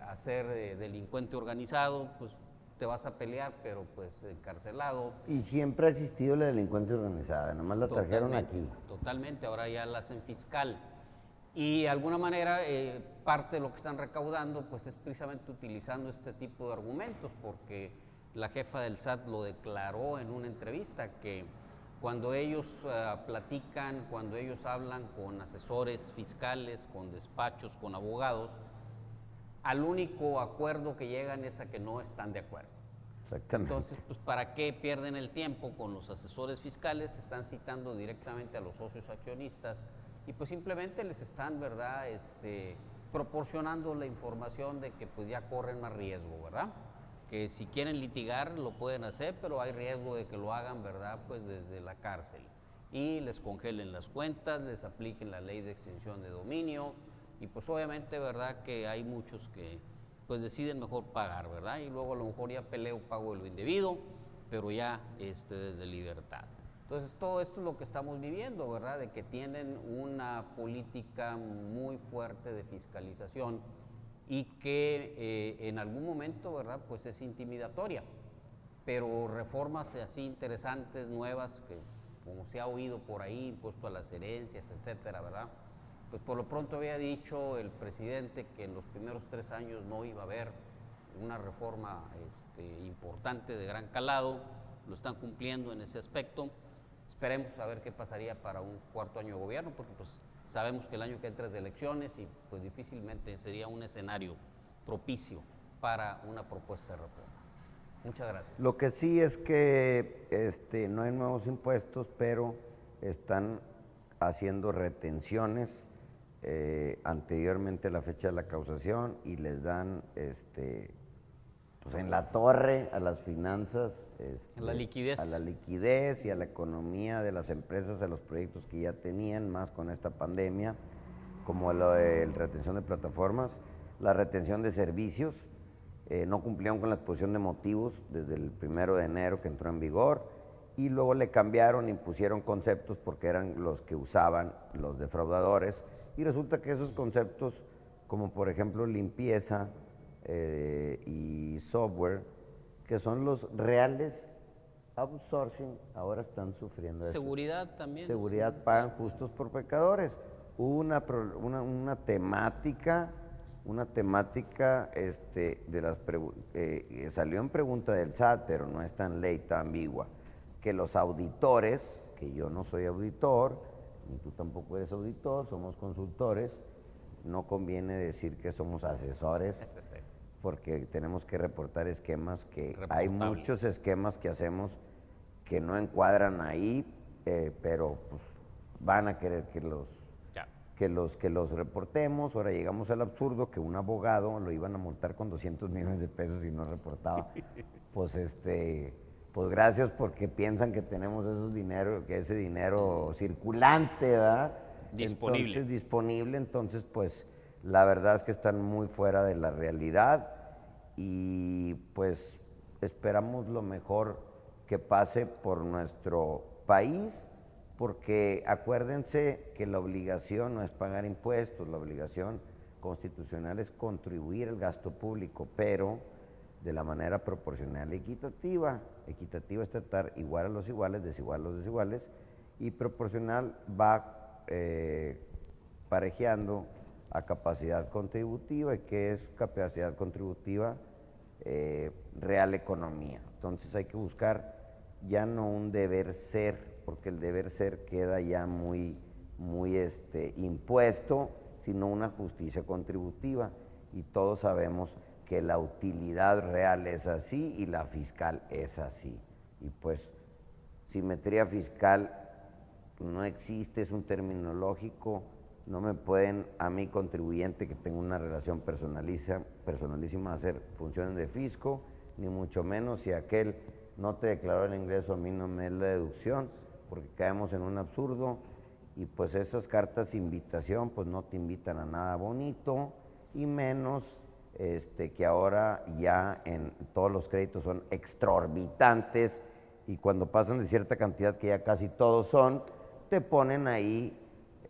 hacer delincuente organizado, pues te vas a pelear, pero pues encarcelado. Y siempre ha existido la delincuencia organizada, nomás la trajeron aquí. Totalmente, ahora ya la hacen fiscal. Y de alguna manera parte de lo que están recaudando pues es precisamente utilizando este tipo de argumentos, porque la jefa del SAT lo declaró en una entrevista que cuando ellos platican, cuando ellos hablan con asesores fiscales, con despachos, con abogados, al único acuerdo que llegan es a que no están de acuerdo. Exactamente. Entonces, pues ¿para qué pierden el tiempo con los asesores fiscales? Están citando directamente a los socios accionistas y pues simplemente les están, ¿verdad?, proporcionando la información de que pues ya corren más riesgo, ¿verdad? Que si quieren litigar lo pueden hacer, pero hay riesgo de que lo hagan, ¿verdad?, pues desde la cárcel. Y les congelen las cuentas, les apliquen la ley de extinción de dominio y pues obviamente, ¿verdad?, que hay muchos que pues deciden mejor pagar, ¿verdad? Y luego a lo mejor ya peleo, pago lo indebido, pero ya desde libertad. Entonces todo esto es lo que estamos viviendo, ¿verdad? De que tienen una política muy fuerte de fiscalización y que en algún momento, ¿verdad?, pues es intimidatoria, pero reformas así interesantes, nuevas, que como se ha oído por ahí, impuesto a las herencias, etcétera, ¿verdad? Pues por lo pronto había dicho el presidente que en los primeros 3 años no iba a haber una reforma importante de gran calado, lo están cumpliendo en ese aspecto. Esperemos a ver qué pasaría para un 4º año de gobierno, porque pues sabemos que el año que entra es de elecciones y pues difícilmente sería un escenario propicio para una propuesta de reforma. Muchas gracias. Lo que sí es que no hay nuevos impuestos, pero están haciendo retenciones anteriormente a la fecha de la causación y les dan pues en la torre a las finanzas, a la liquidez. A la liquidez y a la economía de las empresas, a los proyectos que ya tenían, más con esta pandemia, como la retención de plataformas, la retención de servicios, no cumplieron con la exposición de motivos desde el 1 de enero que entró en vigor, y luego le cambiaron y pusieron conceptos porque eran los que usaban los defraudadores, y resulta que esos conceptos, como por ejemplo limpieza y software, que son los reales outsourcing, ahora están sufriendo eso. Seguridad también. Seguridad pagan justos por pecadores. Hubo una temática de las salió en pregunta del SAT, pero no es tan ley, tan ambigua, que los auditores, que yo no soy auditor, ni tú tampoco eres auditor, somos consultores, no conviene decir que somos asesores, porque tenemos que reportar esquemas que hay muchos esquemas que hacemos que no encuadran ahí, pero pues van a querer que los reportemos. Ahora llegamos al absurdo que un abogado lo iban a multar con 200 millones de pesos y no reportaba. Pues gracias, porque piensan que tenemos ese dinero circulante, ¿verdad? Disponible. Entonces pues la verdad es que están muy fuera de la realidad y pues esperamos lo mejor que pase por nuestro país, porque acuérdense que la obligación no es pagar impuestos, la obligación constitucional es contribuir al gasto público, pero de la manera proporcional y equitativa. Equitativa es tratar igual a los iguales, desigual a los desiguales, y proporcional va parejeando a capacidad contributiva. ¿Y qué es capacidad contributiva? Real economía. Entonces hay que buscar ya no un deber ser, porque el deber ser queda ya muy impuesto, sino una justicia contributiva, y todos sabemos que la utilidad real es así y la fiscal es así. Y pues simetría fiscal no existe, es un terminológico. No me pueden a mí, contribuyente, que tengo una relación personalísima, hacer funciones de fisco, ni mucho menos si aquel no te declaró el ingreso, a mí no me es la deducción, porque caemos en un absurdo. Y pues esas cartas de invitación pues no te invitan a nada bonito, y menos que ahora ya en todos los créditos son exorbitantes, y cuando pasan de cierta cantidad, que ya casi todos son, te ponen ahí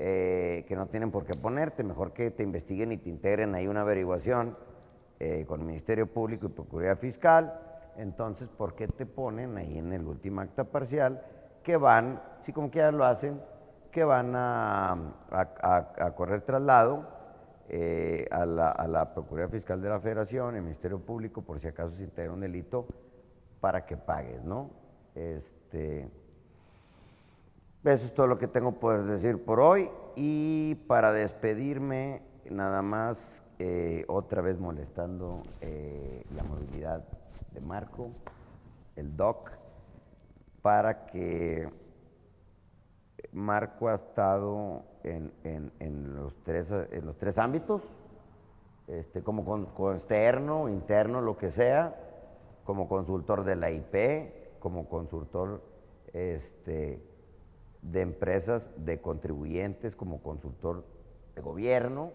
que no tienen por qué ponerte, mejor que te investiguen y te integren ahí una averiguación con el Ministerio Público y Procuraduría Fiscal. Entonces, ¿por qué te ponen ahí en el último acta parcial que van, si como que ya lo hacen, que van a correr traslado a la Procuraduría Fiscal de la Federación, el Ministerio Público, por si acaso se integra un delito, para que pagues, ¿no? Eso es todo lo que tengo por decir por hoy. Y para despedirme, nada más, otra vez molestando la movilidad de Marco, el DOC, para que Marco ha estado en los tres ámbitos, como con externo, interno, lo que sea, como consultor de la IP, como consultor de empresas, de contribuyentes, como consultor de gobierno.